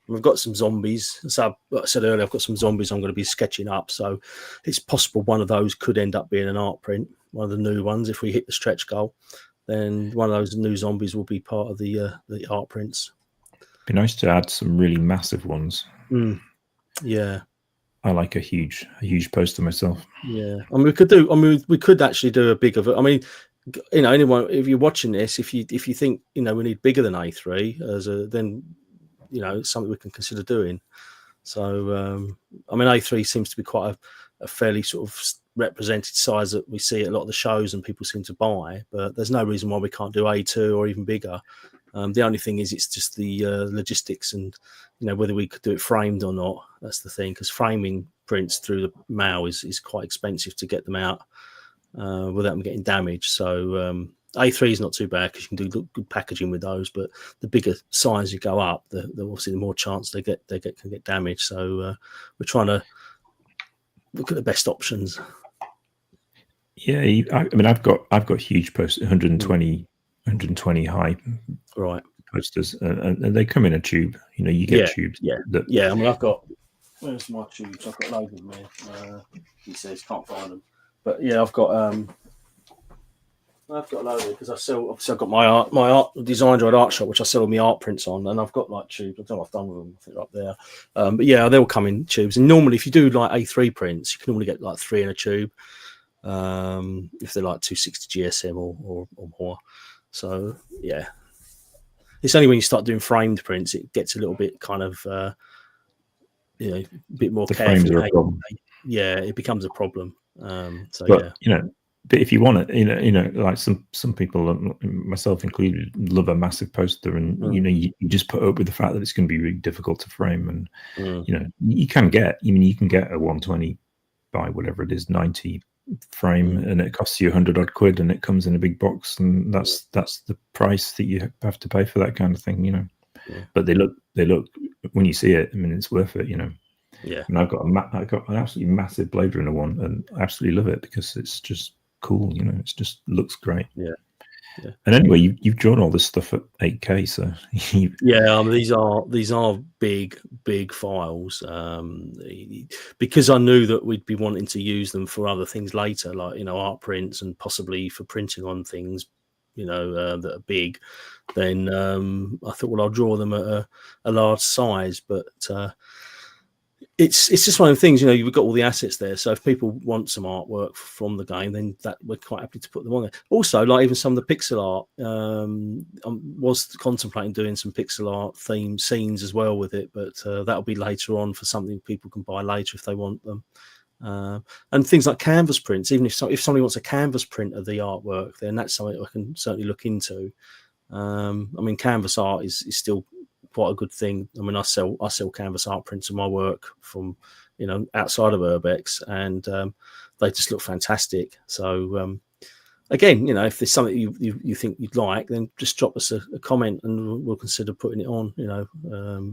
We've got some zombies. So like I said earlier, I've got some zombies I'm going to be sketching up. So it's possible one of those could end up being an art print, one of the new ones. If we hit the stretch goal, then one of those new zombies will be part of the art prints. Be nice to add some really massive ones. Yeah, I like a huge poster myself. Yeah, we could actually do a bigger. I mean, anyone, if you're watching this, if you think we need bigger than A3 then it's something we can consider doing. So I mean, A3 seems to be quite a fairly sort of represented size that we see at a lot of the shows and people seem to buy. But there's no reason why we can't do A2 or even bigger. The only thing is it's just the logistics and whether we could do it framed or not. That's the thing, because framing prints through the mail is quite expensive to get them out without them getting damaged. So A3 is not too bad because you can do good packaging with those, but the bigger size you go up, the obviously the more chance they can get damaged. So we're trying to look at the best options. Yeah, I mean, I've got huge posters, 120 high, right, posters, and they come in a tube. You get tubes. Yeah. I mean, I've got. Where's my tubes? I've got loads of them here. He says can't find them, but yeah, I've got. I've got a load of it because I sell. Obviously, I've got my art design dried art shop, which I sell all my art prints on, and I've got like tubes. I don't know what I've done with them. I think they're up there. But yeah, they'll come in tubes. And normally, if you do like A3 prints, you can normally get like 3 in a tube. If they're like 260 GSM or more. So yeah, it's only when you start doing framed prints it gets a little bit kind of a bit more The careful. frames are a problem. Yeah, it becomes a problem. So But yeah. But if you want it, like some people, myself included, love a massive poster, and you just put up with the fact that it's going to be really difficult to frame, and you can get a 120 by whatever it is 90 frame, and it costs you 100 odd quid, and it comes in a big box, and that's the price that you have to pay for that kind of thing, Yeah. But they look when you see it, I mean, it's worth it, Yeah. And I've got an absolutely massive Blade Runner one, and I absolutely love it because it's just cool, it just looks great. Yeah. And anyway, you've drawn all this stuff at 8K, so these are big files. Because I knew that we'd be wanting to use them for other things later, like art prints and possibly for printing on things, that are big. Then I thought, well, I'll draw them at a large size, but. It's just one of the things, you've got all the assets there. So if people want some artwork from the game, then that we're quite happy to put them on there. Also, like even some of the pixel art, I was contemplating doing some pixel art themed scenes as well with it, but that'll be later on for something people can buy later if they want them. And things like canvas prints, even if somebody wants a canvas print of the artwork, then that's something I can certainly look into. I mean, canvas art is still quite a good thing. I mean, I sell canvas art prints of my work from outside of UrbX, and they just look fantastic. So again, if there's something you think you'd like, then just drop us a comment and we'll consider putting it on.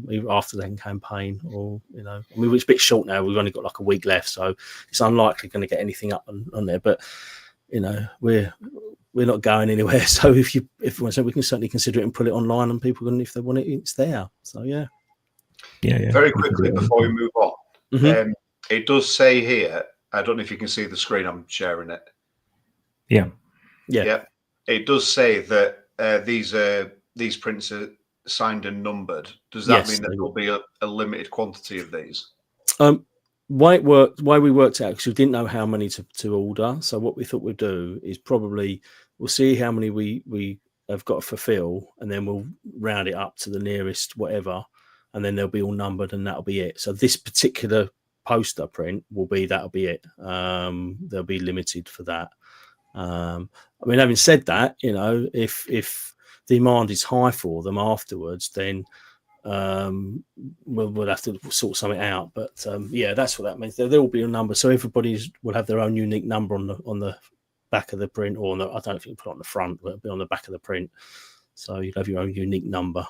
Either after the campaign, or I mean, it's a bit short now. We've only got like a week left, so it's unlikely going to get anything up on there. But we're not going anywhere. So if we can certainly consider it and put it online, and people can, if they want it, it's there. So yeah. Very quickly before we move on, it does say here, I don't know if you can see the screen, I'm sharing it. Yeah. It does say that these prints are signed and numbered. Does that mean that there'll be a limited quantity of these? Why we worked out, because we didn't know how many to order. So what we thought we'd do is probably we'll see how many we have got to fulfill, and then we'll round it up to the nearest whatever, and then they'll be all numbered, and that'll be it. So this particular poster print that'll be it. They'll be limited for that. I mean, having said that, if the demand is high for them afterwards, then we'll have to sort something out. But that's what that means. There will be a number, so everybody will have their own unique number on the back of the print, or I don't think you put it on the front, but it'll be on the back of the print. So you'll have your own unique number.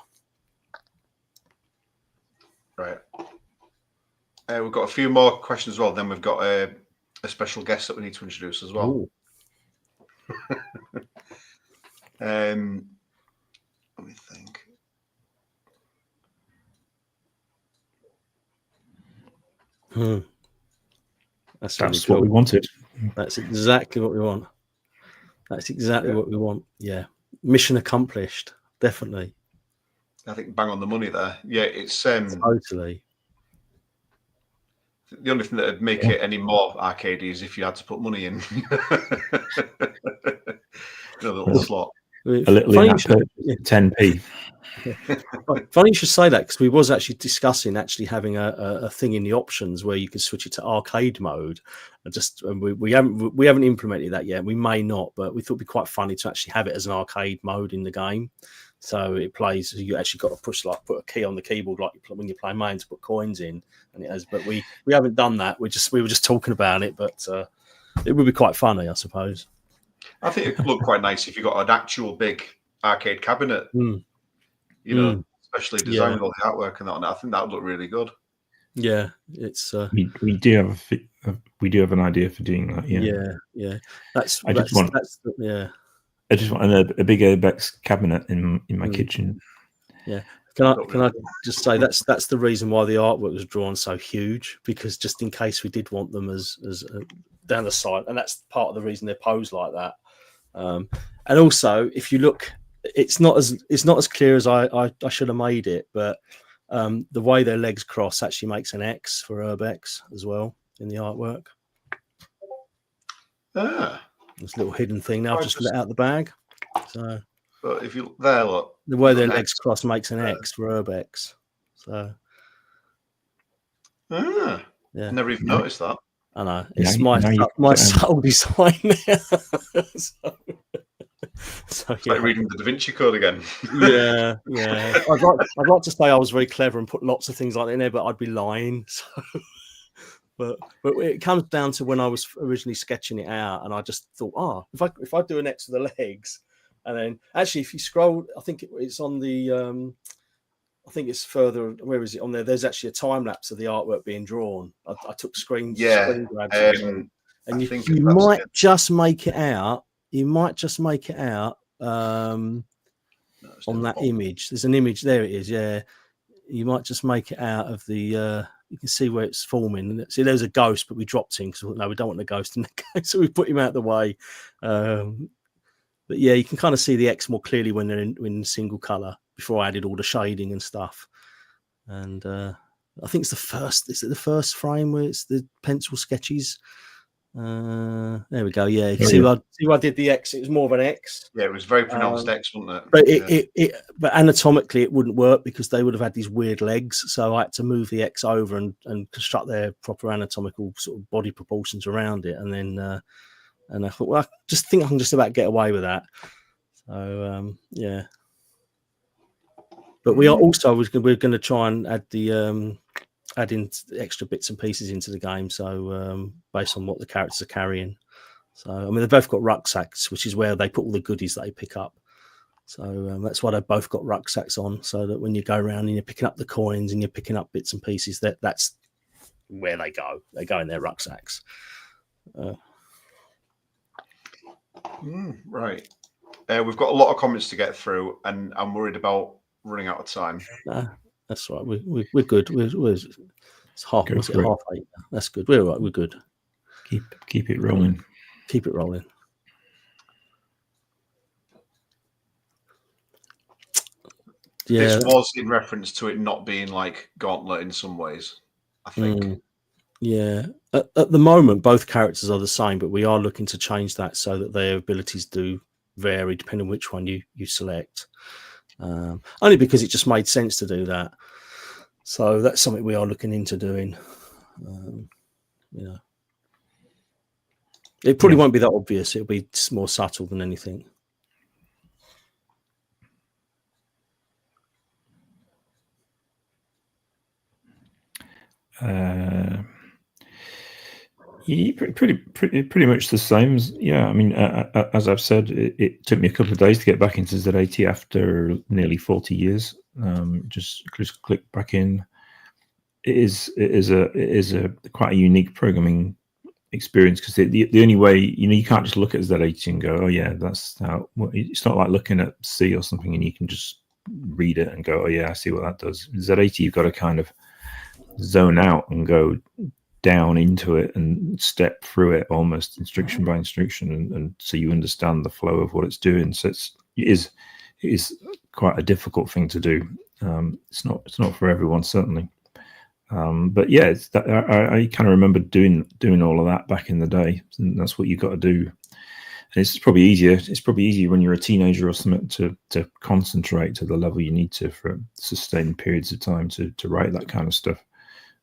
Right. We've got a few more questions as well. Then we've got a special guest that we need to introduce as well. Let me think. That's really cool. What we wanted. That's exactly what we want. What we want. Yeah. Mission accomplished. Definitely. I think bang on the money there. Yeah, it's totally. The only thing that would make it any more arcadey is if you had to put money in. A little slot. A little 10p. Funny you should say that, because we was actually discussing having a thing in the options where you can switch it to arcade mode. We haven't implemented that yet. We may not, but we thought it'd be quite funny to actually have it as an arcade mode in the game. So it plays. You actually got to put a key on the keyboard like when you play main to put coins in, and it has. But we haven't done that. We were just talking about it, but it would be quite funny, I suppose. I think it could look quite nice if you got an actual big arcade cabinet. Especially designed with all the artwork and that. And I think that would look really good. Yeah, it's. We do have an idea for doing that. Yeah. I just want a big Herbex cabinet in my kitchen. Yeah. Can I just say that's the reason why the artwork was drawn so huge, because just in case we did want them as down the side, and that's part of the reason they're posed like that. And also, if you look, it's not as clear as I should have made it, but the way their legs cross actually makes an X for UrbX as well in the artwork. This little hidden thing now, I've just let out the bag. So, but if you there, look, the way their legs cross makes an X for UrbX. So, yeah, never even noticed that. I know it's my sole design there. So it's like reading the Da Vinci Code again. yeah. I'd like to say I was very clever and put lots of things like that in there, but I'd be lying. So, but it comes down to when I was originally sketching it out, and I just thought, if I do an X with the legs, and then actually if you scroll, I think it's on the. I think it's further. Where is it on there? There's actually a time lapse of the artwork being drawn. I took screen grabs, and you might just make it out. You might just make it out on that image. There's an image there. It is. Yeah, you might just make it out of the. You can see where it's forming. See, there's a ghost, but we dropped him because no, we don't want the ghost in the game, so we put him out of the way. But yeah, you can kind of see the X more clearly when they're in single color. Before I added all the shading and stuff, and I think it's the first. Is it the first frame where it's the pencil sketches? There we go. Yeah, you can see where I did the X. It was more of an X. Yeah, it was very pronounced X, wasn't it? But but anatomically it wouldn't work because they would have had these weird legs. So I had to move the X over and construct their proper anatomical sort of body proportions around it, and then and I thought, well, I just think I can just about get away with that. So yeah. But we are also we're going to try and add the add in extra bits and pieces into the game. So based on what the characters are carrying. So I mean, they've both got rucksacks, which is where they put all the goodies that they pick up. So that's why they've both got rucksacks on, so that when you go around and you're picking up the coins and you're picking up bits and pieces, that's where they go. They go in their rucksacks. Right. We've got a lot of comments to get through, and I'm worried about running out of time. That's right. We're good. It's half. Was it 8:30? That's good. We're all right. We're good. Keep it rolling. Keep it rolling. Yeah. This was in reference to it not being like Gauntlet in some ways, I think. Yeah. At the moment, both characters are the same, but we are looking to change that so that their abilities do vary depending on which one you select. Only because it just made sense to do that. So that's something we are looking into doing. It probably won't be that obvious. It'll be more subtle than anything. Yeah, pretty much the same. Yeah, I mean, as I've said, it took me a couple of days to get back into Z80 after nearly 40 years. Just click back in. It is a quite a unique programming experience because the only way you can't just look at Z80 and go, oh yeah, that's how. It's not like looking at C or something and you can just read it and go, oh yeah, I see what that does. Z80, you've got to kind of zone out and go down into it and step through it almost instruction by instruction, and so you understand the flow of what it's doing. So it is quite a difficult thing to do. It's not for everyone, certainly. But yeah, I kind of remember doing all of that back in the day, and that's what you got to do. And it's probably easier. It's probably easier when you're a teenager or something to concentrate to the level you need to for sustained periods of time to write that kind of stuff.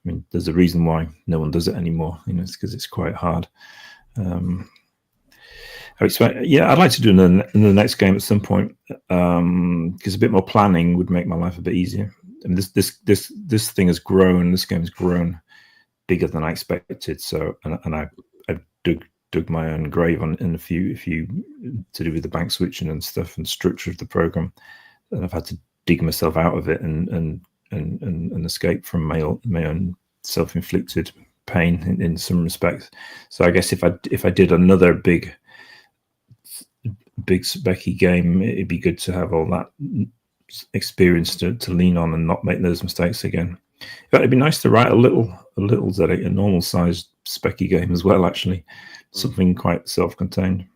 I mean, there's a reason why no one does it anymore. It's because it's quite hard. I expect, I'd like to do in the next game at some point because a bit more planning would make my life a bit easier. And this thing has grown. This game has grown bigger than I expected. So, and I dug my own grave in a few to do with the bank switching and stuff and structure of the program, and I've had to dig myself out of it and escape from my own self-inflicted pain in some respects. So I guess if I did another big specky game, it'd be good to have all that experience to lean on and not make those mistakes again. In fact, it'd be nice to write a normal sized specky game as well, actually. Something quite self-contained.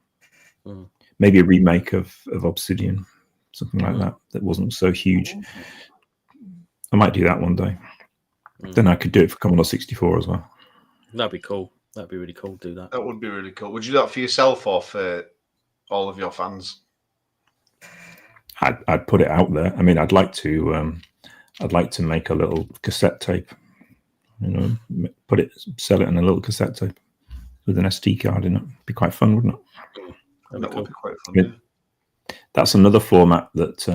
maybe a remake of Obsidian, something like that. That wasn't so huge. I might do that one day. Then I could do it for Commodore 64 as well. That'd be cool. That'd be really cool. Do that. That would be really cool. Would you do that for yourself or for all of your fans? I'd put it out there. I mean, I'd like to make a little cassette tape. Sell it in a little cassette tape with an SD card in it. Be quite fun, wouldn't it? That would be quite fun. Yeah. That's another format that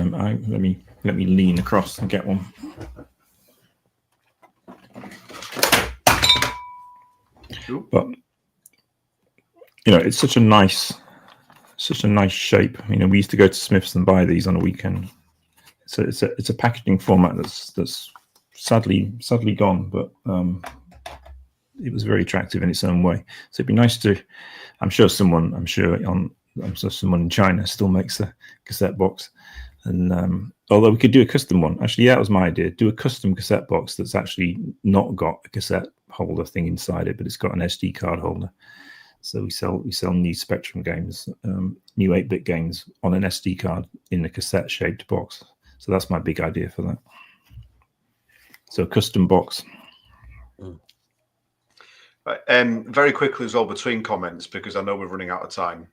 let me lean across and get one. Cool. But it's such a nice shape. We used to go to Smith's and buy these on a weekend. So it's a packaging format that's sadly gone, but it was very attractive in its own way. So it'd be nice to. I'm sure someone in China still makes a cassette box, and although we could do a custom one. Actually, yeah, that was my idea. Do a custom cassette box that's actually not got a cassette holder thing inside it, but it's got an SD card holder. So we sell new Spectrum games, new 8-bit games on an SD card in a cassette shaped box. So that's my big idea for that. So a custom box. Right, very quickly as well between comments, because I know we're running out of time.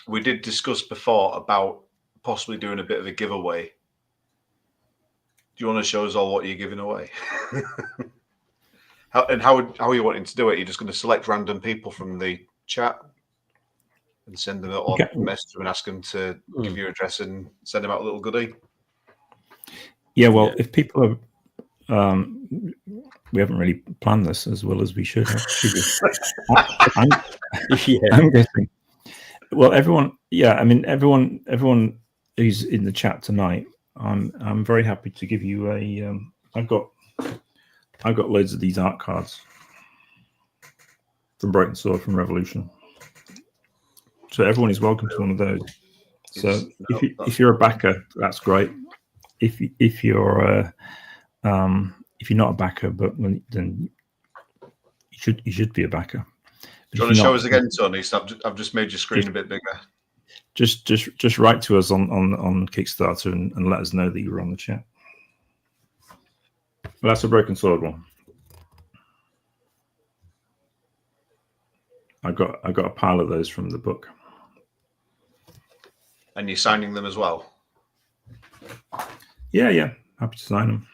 We did discuss before about possibly doing a bit of a giveaway. Do you want to show us all what you're giving away? How are you wanting to do it? You're just going to select random people from the chat and send them a message and ask them to give your address and send them out a little goodie? Yeah, well, if people are, we haven't really planned this as well as we should have. I'm guessing. Well, everyone who's in the chat tonight, I'm very happy to give you a. I've got loads of these art cards from Brighton Sword from Revolution. So everyone is welcome to one of those. So if you're a backer, that's great. If you're not a backer, but then you should be a backer. Do you want to show us again, Tony? So I've just made your screen a bit bigger. Just write to us on Kickstarter and let us know that you were on the chat. Well, that's a Broken Sword one. I got a pile of those from the book. And you're signing them as well? Yeah. Happy to sign them.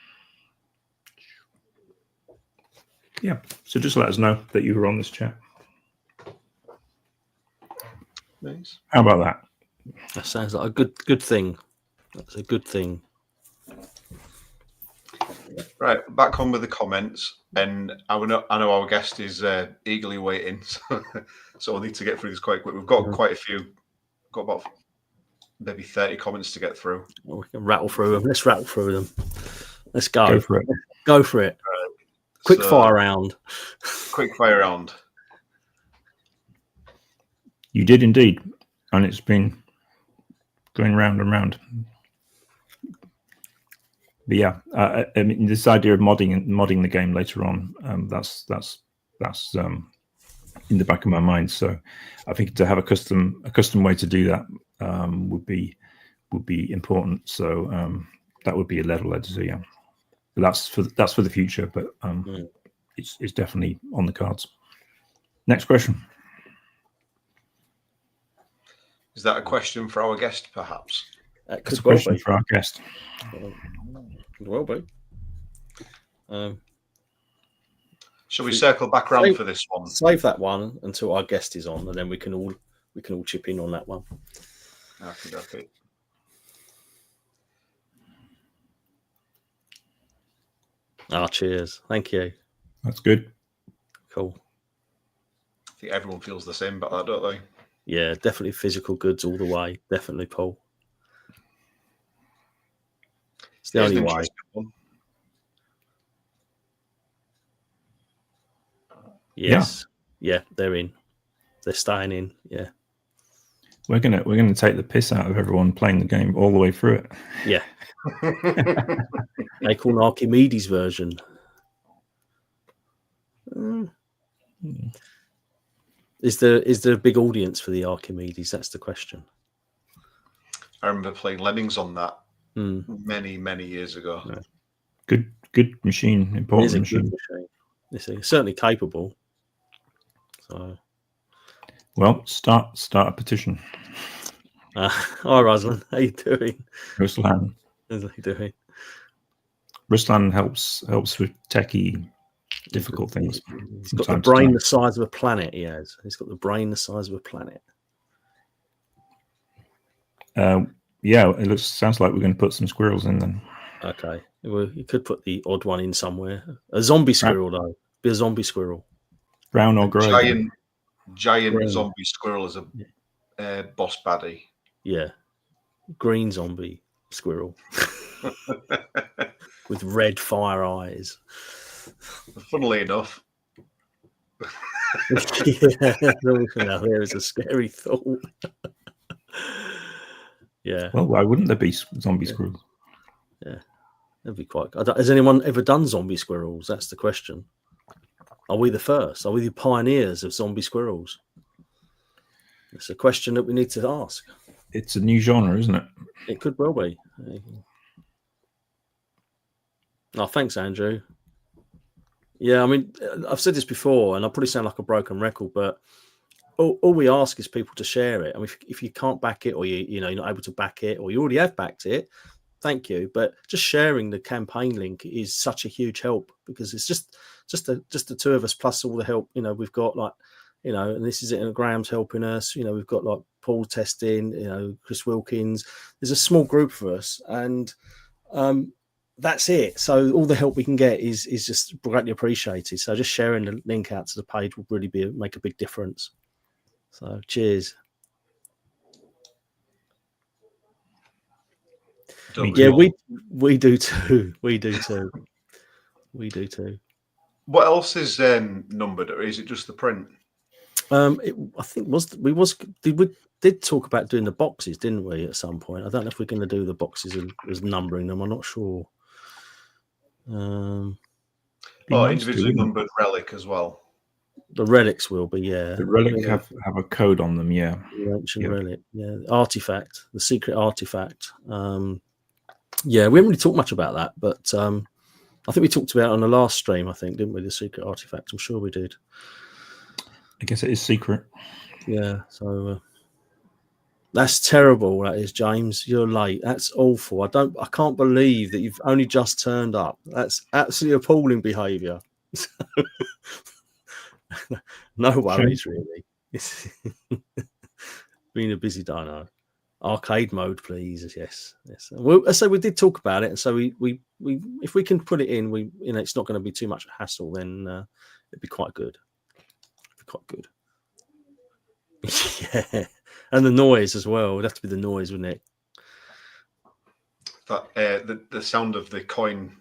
Yeah. So just let us know that you were on this chat. Nice. How about that? That sounds like a good thing. That's a good thing. Right, back on with the comments, and I know our guest is eagerly waiting, so we'll need to get through this quite quick. We've got quite a few, got about maybe 30 comments to get through. Well, we can rattle through them. Let's rattle through them. Let's go. Go for it. Go for it. Quick fire round. Quick fire round. You did indeed, and it's been going round and round. But yeah, I mean, this idea of modding the game later on, that's in the back of my mind. So I think to have a custom way to do that would be important. So that would be a level editor, yeah. But that's for the future. But it's definitely on the cards. Next question. Is that a question for our guest, perhaps? That's a question for our guest. Could well be. Shall we circle back around for this one? Save that one until our guest is on, and then we can all chip in on that one. Okay. Cheers. Thank you. That's good. Cool. I think everyone feels the same about that, don't they? Yeah, definitely physical goods all the way. Definitely, Paul. It's the only way. Yes. Yeah, they're in. They're staying in. Yeah. We're gonna take the piss out of everyone playing the game all the way through it. Yeah. They call an Archimedes version. Is there a big audience for the Archimedes? That's the question. I remember playing Lemmings on that many years ago. Yeah. Good machine, important It is a machine. good machine. It's certainly capable. So, well, start a petition. Hi, Ruslan. How you doing? Ruslan. How's he doing? Ruslan helps with techie, difficult things. He's got the brain the size of a planet. He has. He's got the brain the size of a planet. Yeah, it sounds like we're going to put some squirrels in then. Okay. Well, you could put the odd one in somewhere. A zombie squirrel, though. Be a zombie squirrel. Brown or grey? Giant Green. zombie squirrel is a boss baddie. Yeah. Green zombie squirrel. With red fire eyes. Funnily enough. Yeah, there is a scary thought. Yeah. Well, why wouldn't there be zombie squirrels? Yeah. That'd be quite good. Has anyone ever done zombie squirrels? That's the question. Are we the first? Are we the pioneers of zombie squirrels? It's a question that we need to ask. It's a new genre, isn't it? It could well be. Oh, thanks, Andrew. Yeah, I mean, I've said this before, and I probably sound like a broken record, but all we ask is people to share it. I mean, if you can't back it, or you're not able to back it, or you already have backed it, thank you. But just sharing the campaign link is such a huge help, because it's just the two of us plus all the help we've got, like and this is it. And Graham's helping us. We've got like Paul testing. Chris Wilkins. There's a small group of us, and that's it. So all the help we can get is just greatly appreciated. So just sharing the link out to the page will really make a big difference. So cheers. Yeah, we do too. We do too. We do too. What else is numbered, or is it just the print? I think we did talk about doing the boxes, didn't we? At some point, I don't know if we're going to do the boxes and as numbering them. I'm not sure. Individually numbered relic as well. The relics will be, yeah. The relic have a code on them, yeah. The ancient relic, yeah. Artifact, the secret artifact. Yeah, we haven't really talked much about that, but I think we talked about it on the last stream, I think, didn't we? The secret artifact. I'm sure we did. I guess it is secret. Yeah, so that's terrible. That is, James. You're late. That's awful. I can't believe that you've only just turned up. That's absolutely appalling behaviour. No worries, really. It's been a busy day now. Arcade mode, please. Yes. Well, so we did talk about it, and so we if we can put it in, it's not going to be too much hassle. Then it'd be quite good. Yeah, and the noise as well. It'd have to be the noise, wouldn't it? That the sound of the coin,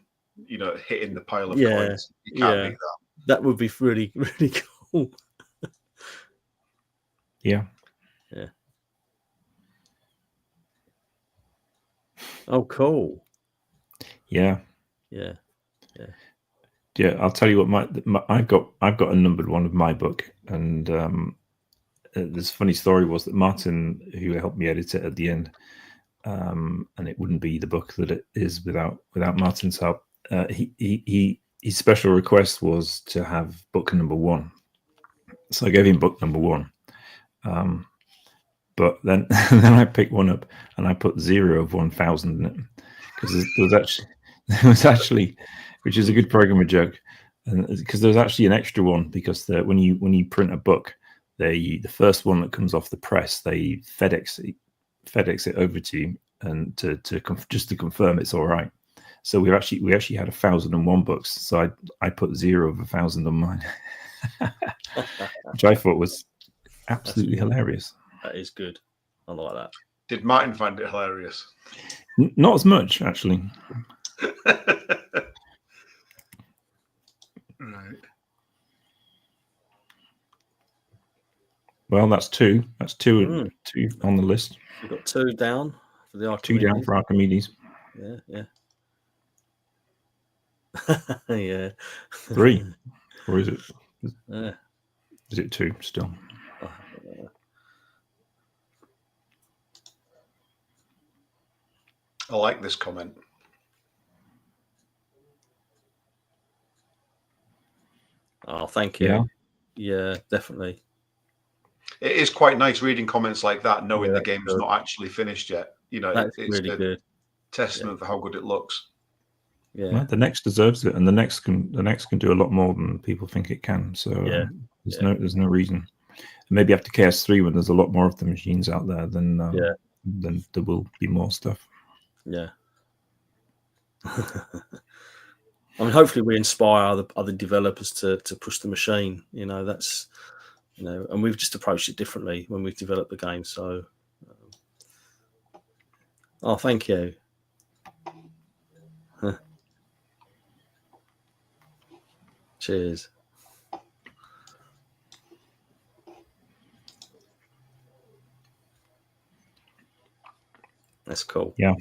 hitting the pile of coins. You can't make that. That would be really, really cool. Yeah. Oh, cool. Yeah. I'll tell you what. I've got a numbered one of my book, and this funny story was that Martin, who helped me edit it at the end, and it wouldn't be the book that it is without Martin's help. His special request was to have book number 1, so I gave him book number 1. But then I picked one up and I put 0 of 1,000 in it, because there was actually, which is a good programmer joke, because there's actually an extra one, because when you print a book, the first one that comes off the press, they FedEx it over to you, and just to confirm it's all right. So we actually had 1,001 books. So I put 0 of 1,000 on mine, which I thought was absolutely hilarious. That is good. I like that. Did Martin find it hilarious? Not as much, actually. Right. Well, that's 2. That's 2 on the list. We've got 2 down for the Archimedes. 2 down for Archimedes. Yeah. Yeah. 3. Or is it? Yeah. Is it 2 still? I like this comment. Oh, thank you. Yeah, definitely. It is quite nice reading comments like that, knowing Yeah, the game's not actually finished yet. You know, That's it's really a good. testament for how good it looks. Yeah. Well, the next deserves it, and the next can do a lot more than people think it can. So there's no reason. Maybe after KS3, when there's a lot more of the machines out there, then there will be more stuff. Yeah. I mean, hopefully we inspire other developers to push the machine. You know, that's, you know, and we've just approached it differently when we've developed the game. So, oh, thank you. Cheers. That's cool. Yeah.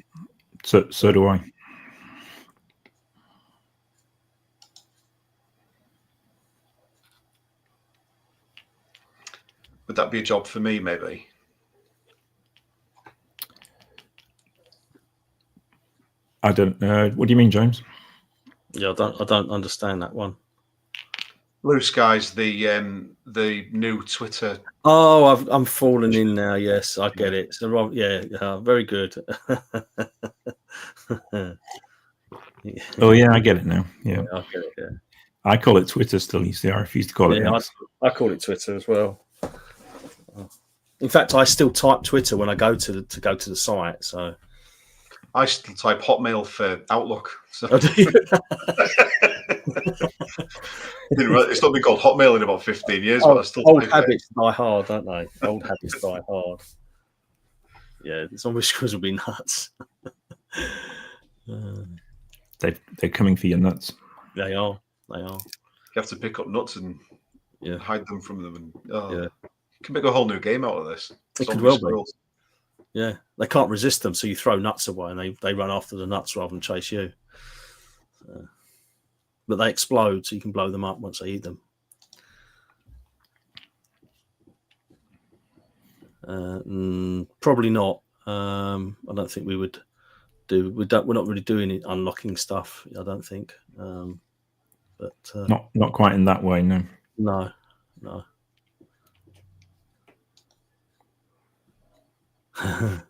So do I. Would that be a job for me, maybe? I don't know. What do you mean, James? Yeah, I don't understand that one. Blue Sky's the new Twitter. Oh, I'm falling in now. Yes, I get it. So yeah, very good. Oh yeah, I get it now. Yeah, I get it. Yeah, I call it Twitter still. You see, I refuse to call it X. I call it Twitter as well. In fact, I still type Twitter when I go to the site. So I still type Hotmail for Outlook. So. It's not been called Hotmail in about 15 years. But I still old habits die hard, don't they? Old habits die hard. Yeah, zombie squirrels will be nuts. They're coming for your nuts. They are. You have to pick up nuts and hide them from them. And you can make a whole new game out of this. It could well be. Yeah, they can't resist them, so you throw nuts away and they run after the nuts rather than chase you. But they explode, so you can blow them up once they eat them. Probably not. I don't think we would do. We're not really doing it, unlocking stuff. I don't think. But not quite in that way. No. I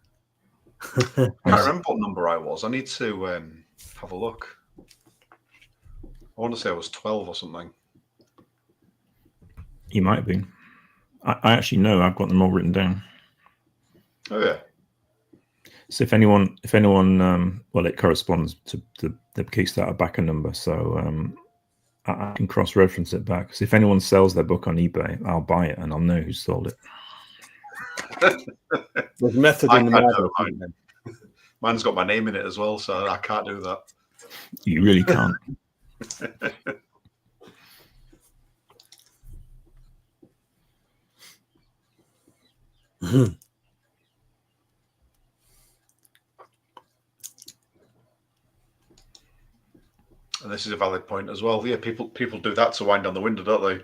can't remember what number I was. I need to have a look. I want to say I was 12 or something. You might have been. I actually know. I've got them all written down. Oh yeah. So if anyone, well, it corresponds to the Kickstarter backer number. So I can cross-reference it back. So if anyone sells their book on eBay, I'll buy it and I'll know who sold it. There's method in the madness. Mine's got my name in it as well, so I can't do that. You really can't. And this is a valid point as well. Yeah, people do that to wind down the window, don't they?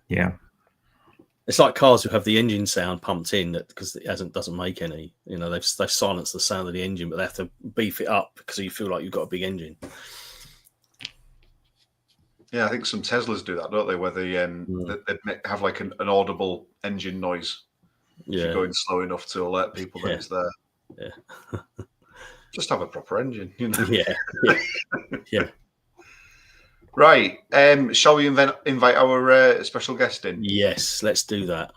Yeah. It's like cars who have the engine sound pumped in because it doesn't make any. You know, they've silenced the sound of the engine, but they have to beef it up because you feel like you've got a big engine. Yeah, I think some Teslas do that, don't they? Where they have like an audible engine noise. If you're going slow enough to alert people that it's there. Yeah. Just have a proper engine, you know. Yeah. Right. Shall we invite our special guest in? Yes, let's do that.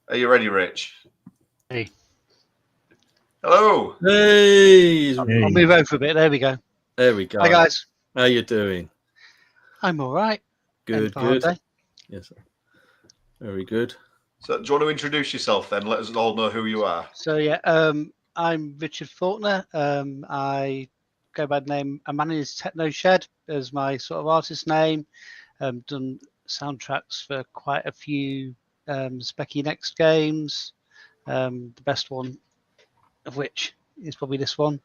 Are you ready, Rich? Hey. Hello. Hey. I'll move over a bit. There we go. There we go. Hi, guys. How you doing? I'm all right. Good. Yes. Very good. So, do you want to introduce yourself then? Let us all know who you are. So, I'm Richard Faulkner. I go by the name A Man in His Techno Shed as my sort of artist name. Done soundtracks for quite a few Specky Next games. The best one of which is probably this one,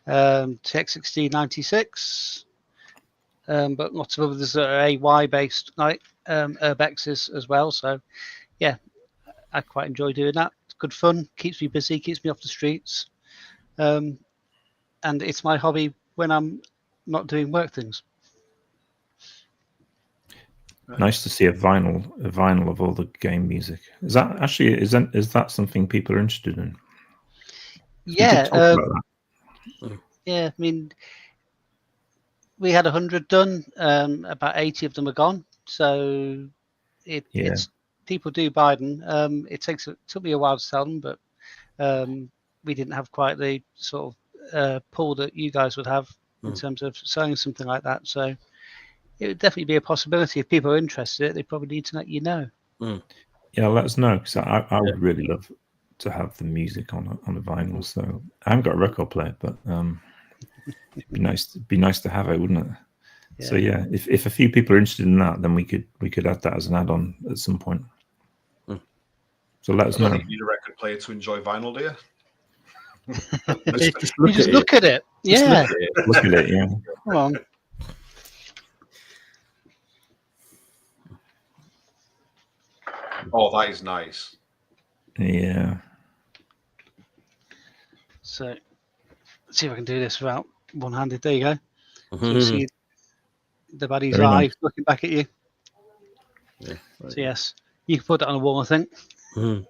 TX1696. But lots of others that are AY based, like UrbX as well. So, yeah, I quite enjoy doing that. It's good fun, keeps me busy, keeps me off the streets, and it's my hobby when I'm not doing work things. Nice to see a vinyl of all the game music. Is that something people are interested in? Yeah, That. yeah. I mean, we had 100 done. About 80 of them are gone. So it's people do buy them. It took me a while to sell them, but we didn't have quite the sort of pull that you guys would have in terms of selling something like that. So it would definitely be a possibility. If people are interested, they probably need to let you know. Yeah, let us know, because I would really love to have the music on a vinyl. So I haven't got a record player, but it'd be nice to have it, wouldn't it? Yeah. So yeah, if a few people are interested in that, then we could add that as an add-on at some point. So let us know. You need a record player to enjoy vinyl, do you? just look at it. Yeah. Look at it. Yeah. Come on. Oh, that is nice. Yeah. So let's see if I can do this without one-handed. There you go. So you see the baddie's eye looking back at you. Yeah, so yes, you can put that on a wall, I think. But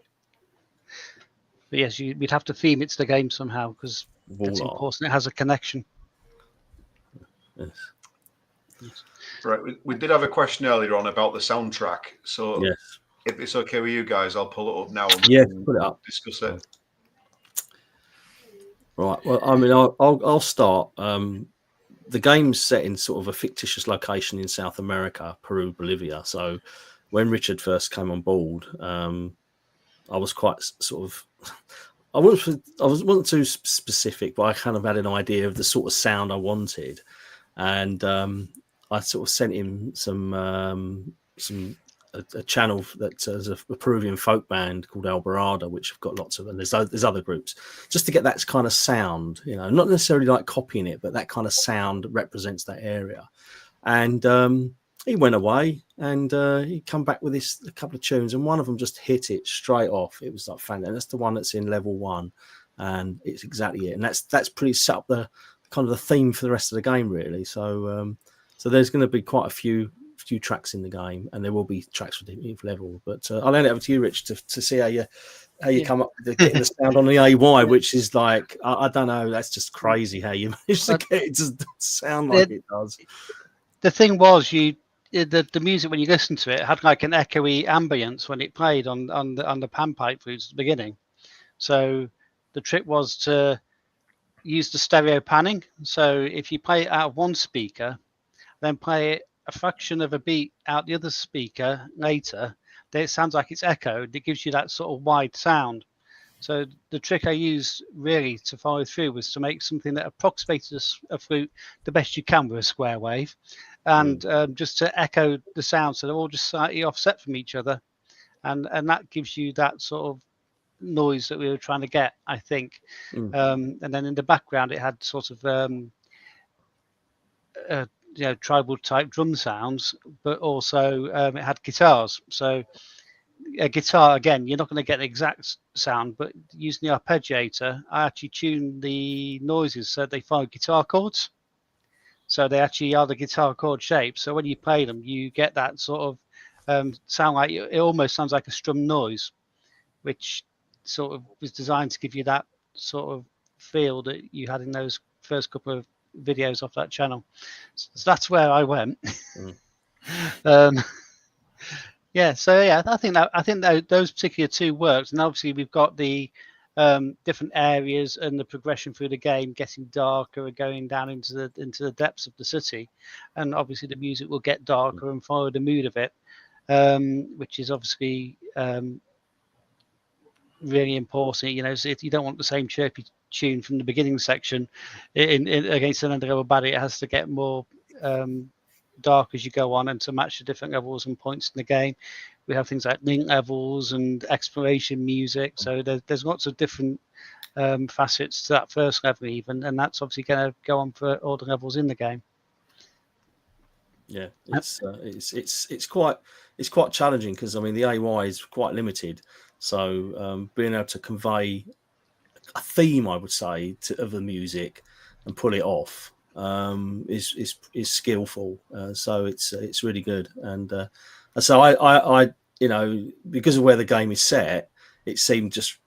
yes, we'd have to theme it to the game somehow, because it's important. It has a connection. Yes. Right. We did have a question earlier on about the soundtrack. So yes. If it's okay with you guys, I'll pull it up now and put it up. Discuss it. Right. Well, I mean, I'll start. The game's set in sort of a fictitious location in South America, Peru, Bolivia. So when Richard first came on board, I was quite sort of, I wasn't too specific, but I kind of had an idea of the sort of sound I wanted, and I sort of sent him a channel that is a Peruvian folk band called Alborada, which have got lots of, and there's other groups, just to get that kind of sound, not necessarily like copying it, but that kind of sound represents that area. And he went away, and he come back with a couple of tunes, and one of them just hit it straight off. It was like fantastic. And that's the one that's in level 1, and it's exactly it. And that's pretty set up the kind of the theme for the rest of the game, really. So there's going to be quite a few tracks in the game, and there will be tracks for each level. But I'll hand it over to you, Rich, to see how you come up with getting the sound on the AY, which is like I don't know, that's just crazy how you manage to get it to sound like it does. The thing was, the music, when you listen to it, had like an echoey ambience when it played on the panpipe flutes at the beginning. So the trick was to use the stereo panning. So if you play it out of one speaker, then play it a fraction of a beat out the other speaker later, then it sounds like it's echoed. It gives you that sort of wide sound. So the trick I used really to follow through was to make something that approximated a flute the best you can with a square wave, and just to echo the sound, so they're all just slightly offset from each other, and that gives you that sort of noise that we were trying to get, I think. And then in the background it had sort of tribal type drum sounds, but also it had guitars. So a guitar, again, you're not going to get the exact sound, but using the arpeggiator, I actually tuned the noises so they follow guitar chords. So they actually are the guitar chord shape. So when you play them, you get that sort of sound like, it almost sounds like a strum noise, which sort of was designed to give you that sort of feel that you had in those first couple of videos off that channel. So that's where I went. I think that those particular two worked, and obviously we've got the different areas and the progression through the game getting darker and going down into the depths of the city, and obviously the music will get darker and follow the mood of it, which is obviously really important. So if you don't want the same chirpy tune from the beginning section in against another level baddie, it has to get more dark as you go on, and to match the different levels and points in the game. We have things like link levels and exploration music, so there's lots of different facets to that first level even, and that's obviously going to go on for all the levels in the game. It's quite challenging, because I mean the AY is quite limited, So being able to convey a theme, I would say, of the music and pull it off is skillful. So it's really good. And so I because of where the game is set, it seemed just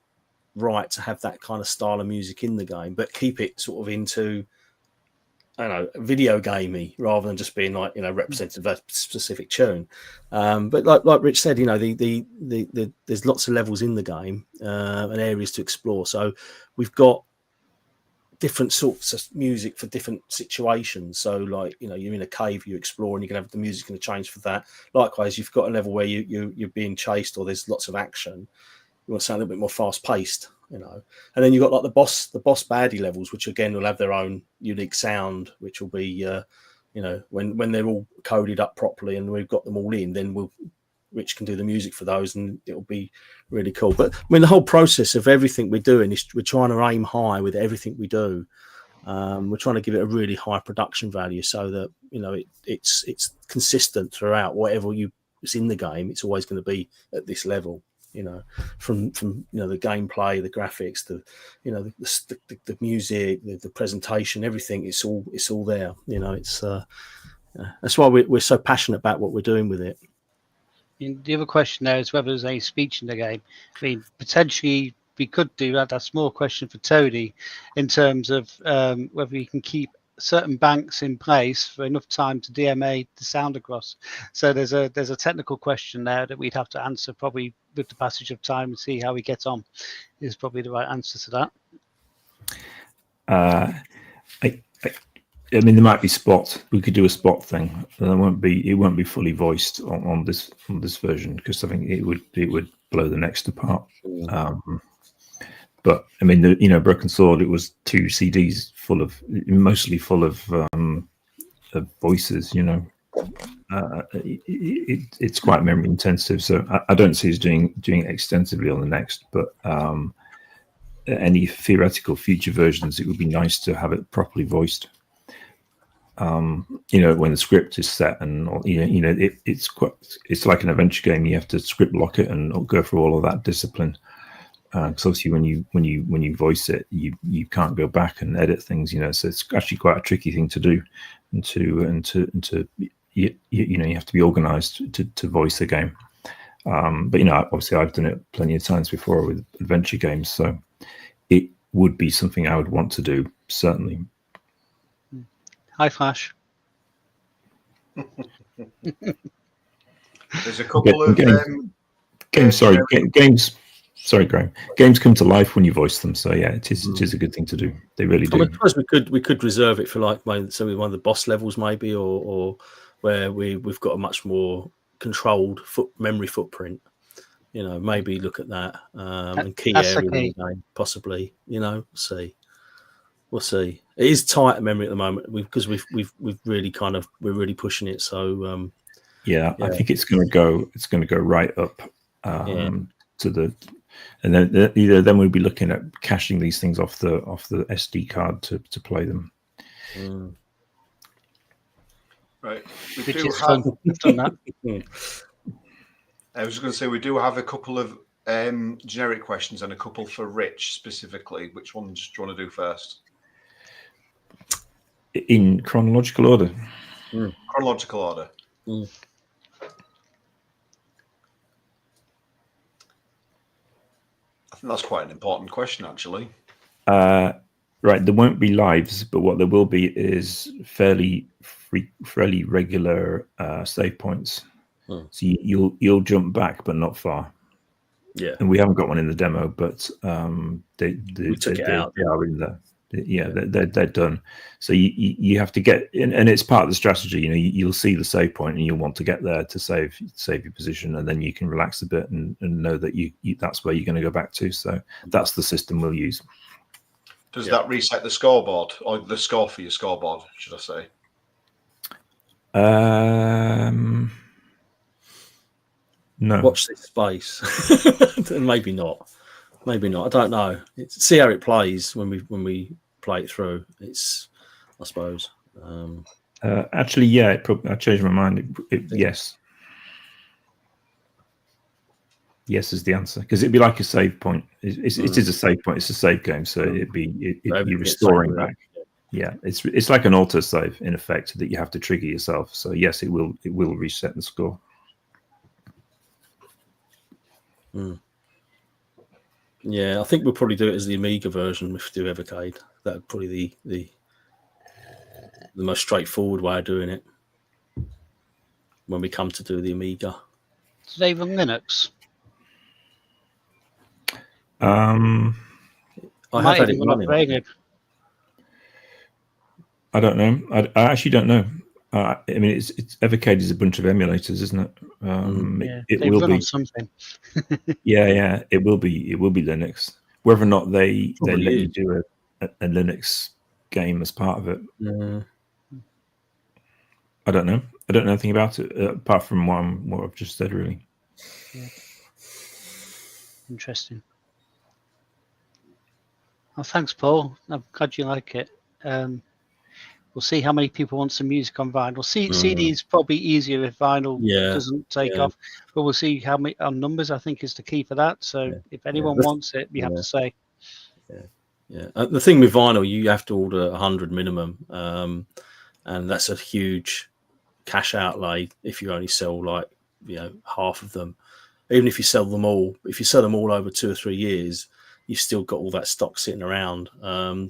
right to have that kind of style of music in the game, but keep it sort of into, I don't know, video gamey rather than just being like, representative of a specific tune. But like Rich said, there's lots of levels in the game and areas to explore. So we've got different sorts of music for different situations. So like, you're in a cave, you explore, and you're gonna have the music going to change for that. Likewise, you've got a level where you're being chased or there's lots of action. You want something a little bit more fast paced, and then you've got like the boss baddie levels, which again will have their own unique sound, which will be when they're all coded up properly and we've got them all in, then Rich can do the music for those, and it'll be really cool. But I mean, the whole process of everything we're doing is we're trying to aim high with everything we do. We're trying to give it a really high production value so that it's consistent throughout. Whatever it's in the game, it's always going to be at this level. From the gameplay, the graphics, the music, the presentation, everything. It's all there. That's why we're so passionate about what we're doing with it. And the other question there is whether there's any speech in the game. I mean, potentially we could do that. That's more a question for Tony in terms of whether you can keep certain banks in place for enough time to DMA the sound across. So there's a technical question there that we'd have to answer probably with the passage of time and see how we get on. Is probably the right answer to that. I mean, there might be spot. We could do a spot thing. And it won't be fully voiced on this version, because I think it would blow the next apart. But I mean, Broken Sword, it was 2 CDs mostly full of voices. It's quite memory intensive, so I don't see us doing it extensively on the next. But any theoretical future versions, it would be nice to have it properly voiced. When the script is set, and it's like an adventure game. You have to script lock it and go through all of that discipline. Because obviously, when you voice it, you can't go back and edit things. So it's actually quite a tricky thing to do, and you have to be organised to voice a game. But obviously, I've done it plenty of times before with adventure games, so it would be something I would want to do, certainly. Hi, Flash. There's a couple of games. Sorry, Graeme. Games come to life when you voice them, so yeah, it is a good thing to do. They really do. I suppose we could reserve it for like one of the boss levels, maybe, or where we've got a much more controlled memory footprint. Maybe look at that and key areas in the game, possibly. We'll see. It is tight at memory at the moment because we're really pushing it. So yeah, I think it's going to go right up to the, and then we'll be looking at caching these things off the SD card to play them. Right. I was going to say we do have a couple of generic questions and a couple for Rich specifically. Which ones do you want to do first? In chronological order. Chronological order. I think that's quite an important question, actually. Right, there won't be lives, but what there will be is fairly regular save points. So you'll jump back, but not far. Yeah, and we haven't got one in the demo, but they are in there. Yeah, they're done. So you have to get, and it's part of the strategy. You'll see the save point, and you'll want to get there to save your position, and then you can relax a bit and know that you that's where you're going to go back to. So that's the system we'll use. Does that reset the scoreboard, or the score for your scoreboard, should I say? No. Watch this space. Maybe not. I don't know. See how it plays when we play it through. I suppose. Actually, yeah. I changed my mind. Yes. Yes is the answer, because it'd be like a save point. It is a save point. It's a save game, so it'd be you're restoring back. Yeah, it's like an auto save in effect that you have to trigger yourself. So yes, it will reset the score. Yeah, I think we'll probably do it as the Amiga version if we do Evercade. That'd probably the most straightforward way of doing it when we come to do the Amiga. Do they run Linux? I have had it running. I don't know. I actually don't know. I mean, it's Evercade is a bunch of emulators, isn't it? It will be something. yeah. It will be Linux. Whether or not they let you do a Linux game as part of it, I don't know. I don't know anything about it apart from what I've just said. Really. Yeah. Interesting. Well, thanks, Paul. I'm glad you like it. We'll see how many people want some music on vinyl. CD is probably easier if vinyl doesn't take off, but we'll see how many numbers. I think is the key for that. So if anyone wants it, you have to say. Yeah. The thing with vinyl, you have to order 100 minimum, and that's a huge cash outlay if you only sell half of them. Even if you sell them all, over 2 or 3 years, you've still got all that stock sitting around.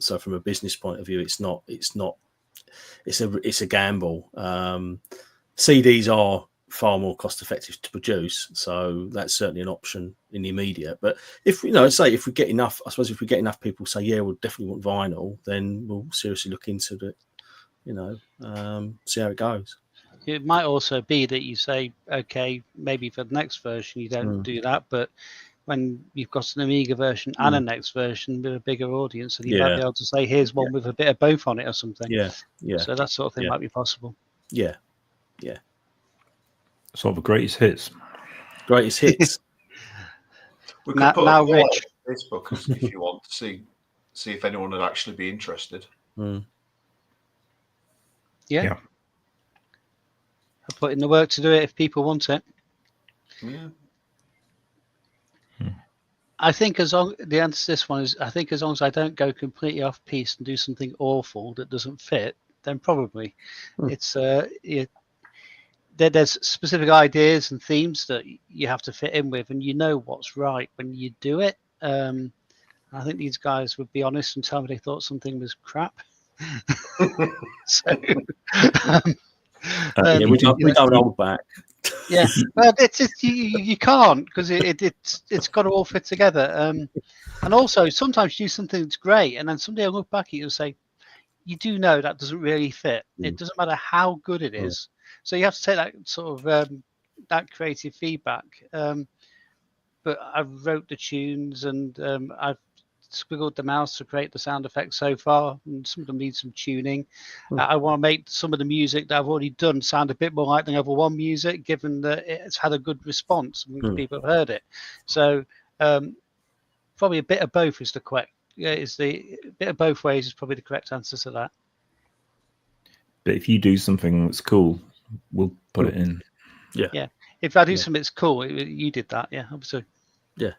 So from a business point of view, it's a gamble. CDs are far more cost effective to produce, so that's certainly an option in the immediate. But if if we get enough, I suppose if we get enough people say, yeah, we'll definitely want vinyl, then we'll seriously look into it. See how it goes. It might also be that you say, okay, maybe for the next version you don't do that, but when you've got an Amiga version and a next version with a bigger audience, and you might be able to say, here's one with a bit of both on it or something. So that sort of thing might be possible. Yeah. Sort of greatest hits. We could put now a poll on Facebook if you want to see if anyone would actually be interested. Yeah. I'll put in the work to do it if people want it. Yeah. I think the answer to this one is, I think as long as I don't go completely off piece and do something awful that doesn't fit, then probably it's there's specific ideas and themes that you have to fit in with, and you know what's right when you do it. I think these guys would be honest and tell me they thought something was crap. So we don't hold back. Yeah, well, it's you can't, because it's got to all fit together. And also sometimes you do something that's great, and then someday I'll look back at you and say, you do know that doesn't really fit. It doesn't matter how good it is. So you have to take that sort of that creative feedback. But I wrote the tunes, and I've squiggled the mouse to create the sound effects so far, and some of them need some tuning. I want to make some of the music that I've already done sound a bit more like the Level 1 music, given that it's had a good response and people have heard it. So probably a bit of both is the correct. The bit of both ways is probably the correct answer to that. But if you do something that's cool, we'll put it in. Yeah. If I do something that's cool, you did that. Yeah, obviously. Yeah.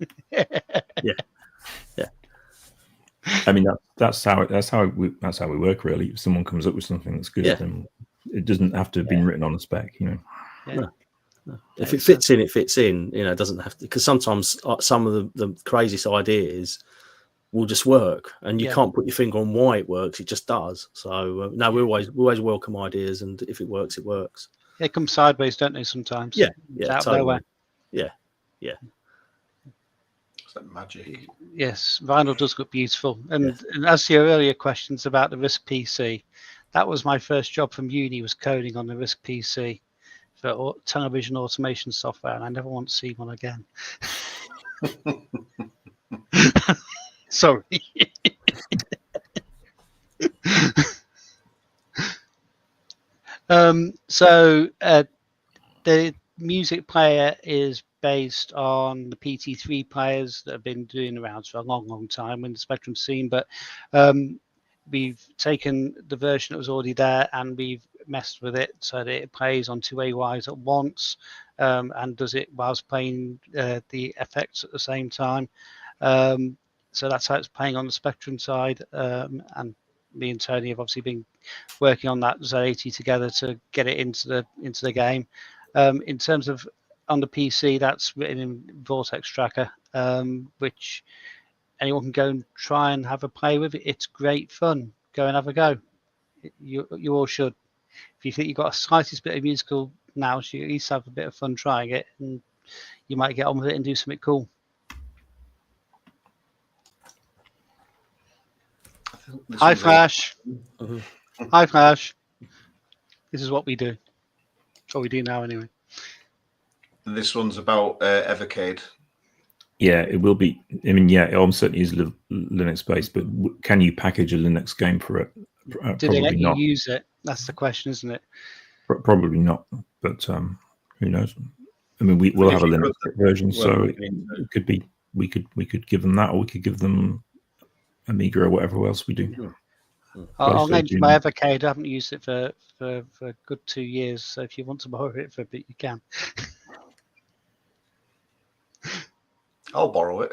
I mean, that's how we work, really. If someone comes up with something that's good, then it doesn't have to have been written on a spec, No. If it fits in, it fits in. It doesn't have to, because sometimes some of the craziest ideas will just work, and you can't put your finger on why it works. It just does. So no, we always welcome ideas, and if it works, it works. They come sideways, don't they? Sometimes. Yeah. Out of nowhere. Yeah. That magic. Yes, vinyl does look beautiful. And as to your earlier questions about the RISC PC, that was my first job from uni, was coding on the RISC PC for television automation software, and I never want to see one again. Sorry. So the music player is based on the PT3 players that have been doing around for a long time in the Spectrum scene, but we've taken the version that was already there and we've messed with it so that it plays on two AYs at once, and does it whilst playing the effects at the same time. So that's how it's playing on the Spectrum side, and me and Tony have obviously been working on that Z80 together to get it into the game. In terms of on the PC, that's written in Vortex Tracker, which anyone can go and try and have a play with. It's great fun. Go and have a go. You all should. If you think you've got a slightest bit of musical now, so you at least have a bit of fun trying it, and you might get on with it and do something cool. Hi, Flash. Hi, Flash. This is what we do. It's what we do now, anyway. This one's about Evercade. Yeah, it will be. I mean, yeah, it almost certainly is Linux based, but can you package a Linux game for it? Do they let you use it? That's the question, isn't it? Probably not, but who knows? I mean, we'll have a Linux version, so it could be. We could give them that, or we could give them Amiga or whatever else we do. I'll name you my Evercade. I haven't used it for a good 2 years, so if you want to borrow it for a bit, you can. I'll borrow it.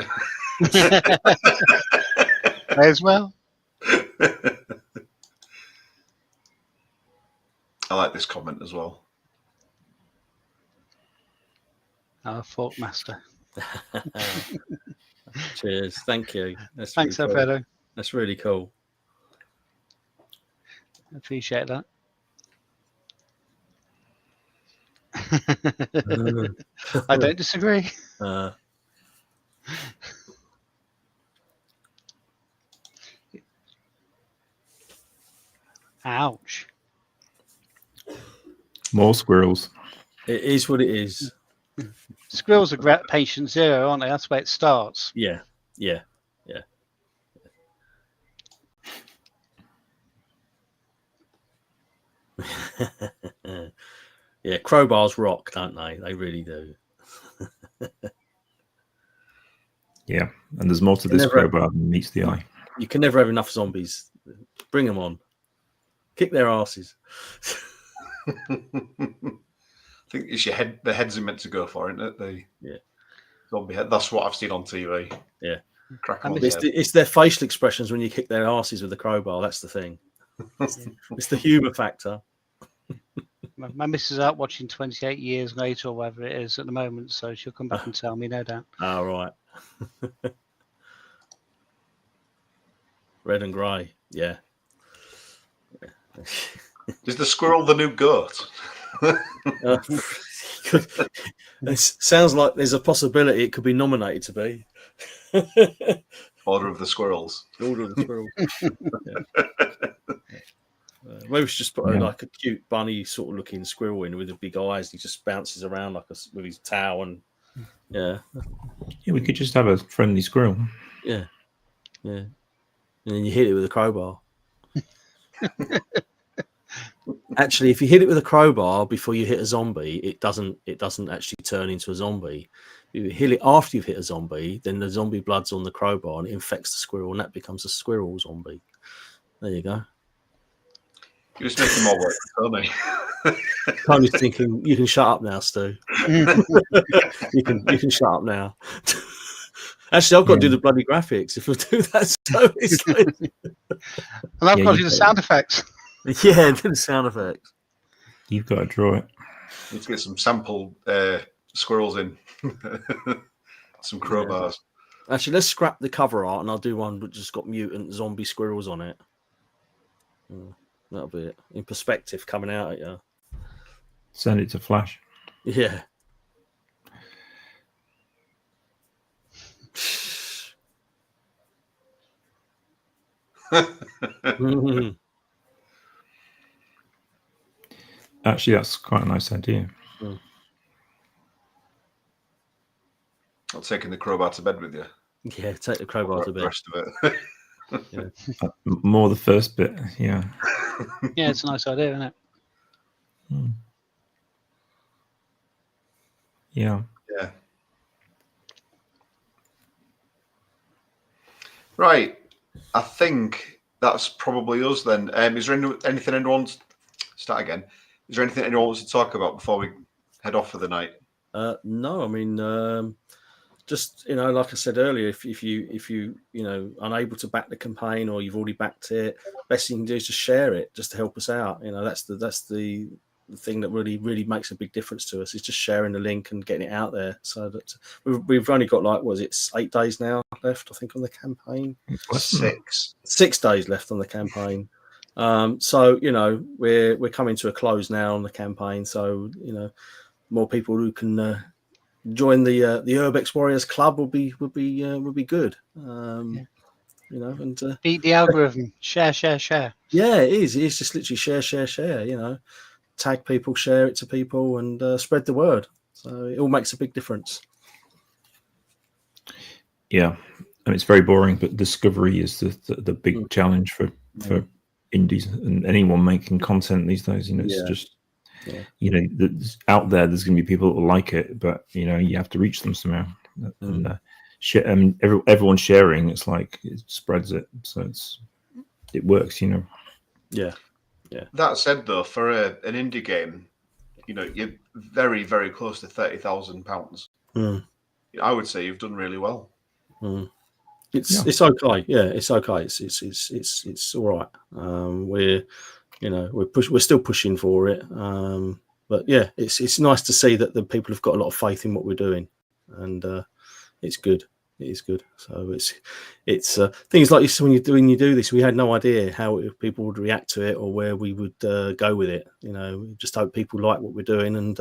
May as well. I like this comment as well. Our Fork Master. Cheers. Thank you. That's Thanks, really Alfredo. cool. That's really cool. I appreciate that. I don't disagree. Ouch. More squirrels. It is what it is. Squirrels are great patient zero, aren't they? That's where it starts. Yeah. Yeah. Yeah, crowbars rock, don't they? They really do. Yeah, and there's more to this crowbar than meets the eye. You can never have enough zombies. Bring them on. Kick their asses. I think it's your head. The heads are meant to go for, isn't it? Zombie head. That's what I've seen on TV. Yeah. It's their facial expressions when you kick their asses with the crowbar. That's the thing. It's the humour factor. My missus is out watching 28 Years Later or whatever it is at the moment, so she'll come back and tell me, no doubt. Oh, right. Red and grey, yeah. Is the squirrel the new goat? It sounds like there's a possibility it could be nominated to be. Order of the Squirrels. Order of the Squirrels. Maybe we should just put like a cute bunny sort of looking squirrel in with the big eyes. He just bounces around like with his towel and we could just have a friendly squirrel. Yeah. And then you hit it with a crowbar. Actually, if you hit it with a crowbar before you hit a zombie, it doesn't actually turn into a zombie. If you hit it after you've hit a zombie, then the zombie blood's on the crowbar and it infects the squirrel, and that becomes a squirrel zombie. There you go. You're just making more work, Tony. Tony's thinking, you can shut up now, Stu. you can shut up now. Actually, I've got to do the bloody graphics. If we do that, so it's like... And I've got to do the sound effects. Yeah, do the sound effects. You've got to draw it. Need to get some sample squirrels in. Some crowbars. Yeah. Actually, let's scrap the cover art and I'll do one that just got mutant zombie squirrels on it. That'll be it. In perspective coming out at you. Send it to Flash. Yeah. Actually, that's quite a nice idea. Not taking the crowbar to bed with you. Yeah, take the crowbar to bed. The rest of it. More the first bit, yeah. Yeah, it's a nice idea, isn't it? Yeah. Yeah. Right. I think that's probably us then. Is there anything anyone's start again? Is there anything anyone wants to talk about before we head off for the night? No, I mean, just like I said earlier, if you unable to back the campaign or you've already backed it, best thing you can do is just share it, just to help us out. That's the thing that really makes a big difference to us, is just sharing the link and getting it out there. So that we've only got 8 days now left, I think, on the campaign. 6 days left on the campaign. So we're coming to a close now on the campaign. So more people who can join the UrbX Warriors Club will be good. And beat the algorithm. Share. Yeah, it is. It's just literally share. Tag people, share it to people, and spread the word. So it all makes a big difference. Yeah, and it's very boring, but discovery is the big challenge for indies and anyone making content these days. It's just out there. There's going to be people that will like it, but you have to reach them somehow. And everyone sharing, it's like it spreads it, so it works. Yeah. That said, though, for an indie game, you're very, very close to £30,000. I would say you've done really well. It's okay. Yeah, it's okay. It's all right. We're still pushing for it. But yeah, it's nice to see that the people have got a lot of faith in what we're doing, and it's good. It is good. So it's things like this. When you do this, we had no idea how people would react to it or where we would go with it. We just hope people like what we're doing, and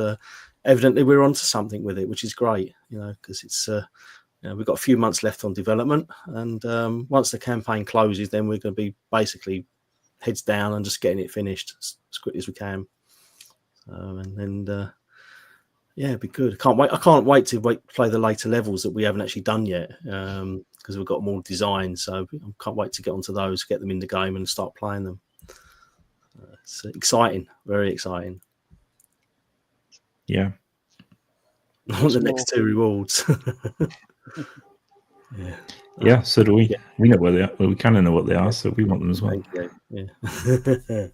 evidently we're onto something with it, which is great. Because it's we've got a few months left on development, and once the campaign closes, then we're going to be basically heads down and just getting it finished as quickly as we can. Yeah, it'd be good. I can't wait to play the later levels that we haven't actually done yet, because we've got more designs. So I can't wait to get onto those, get them in the game, and start playing them. It's exciting, very exciting. Yeah. I want the next 2 rewards. Yeah. So do we. Yeah. We know where they are. Well, we kind of know what they are, so we want them as well. Thank you. Yeah.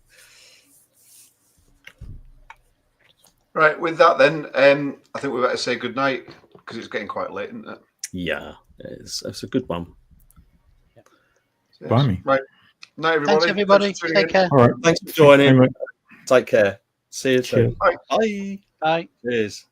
Right, with that then, I think we better say good night, because it's getting quite late, isn't it? Yeah, it's a good one. Yes. Bye me. Right. Night, everybody. Thanks, everybody. Take care. All right. Thanks for joining. Take care. See you soon. Bye. Bye. Bye. Cheers.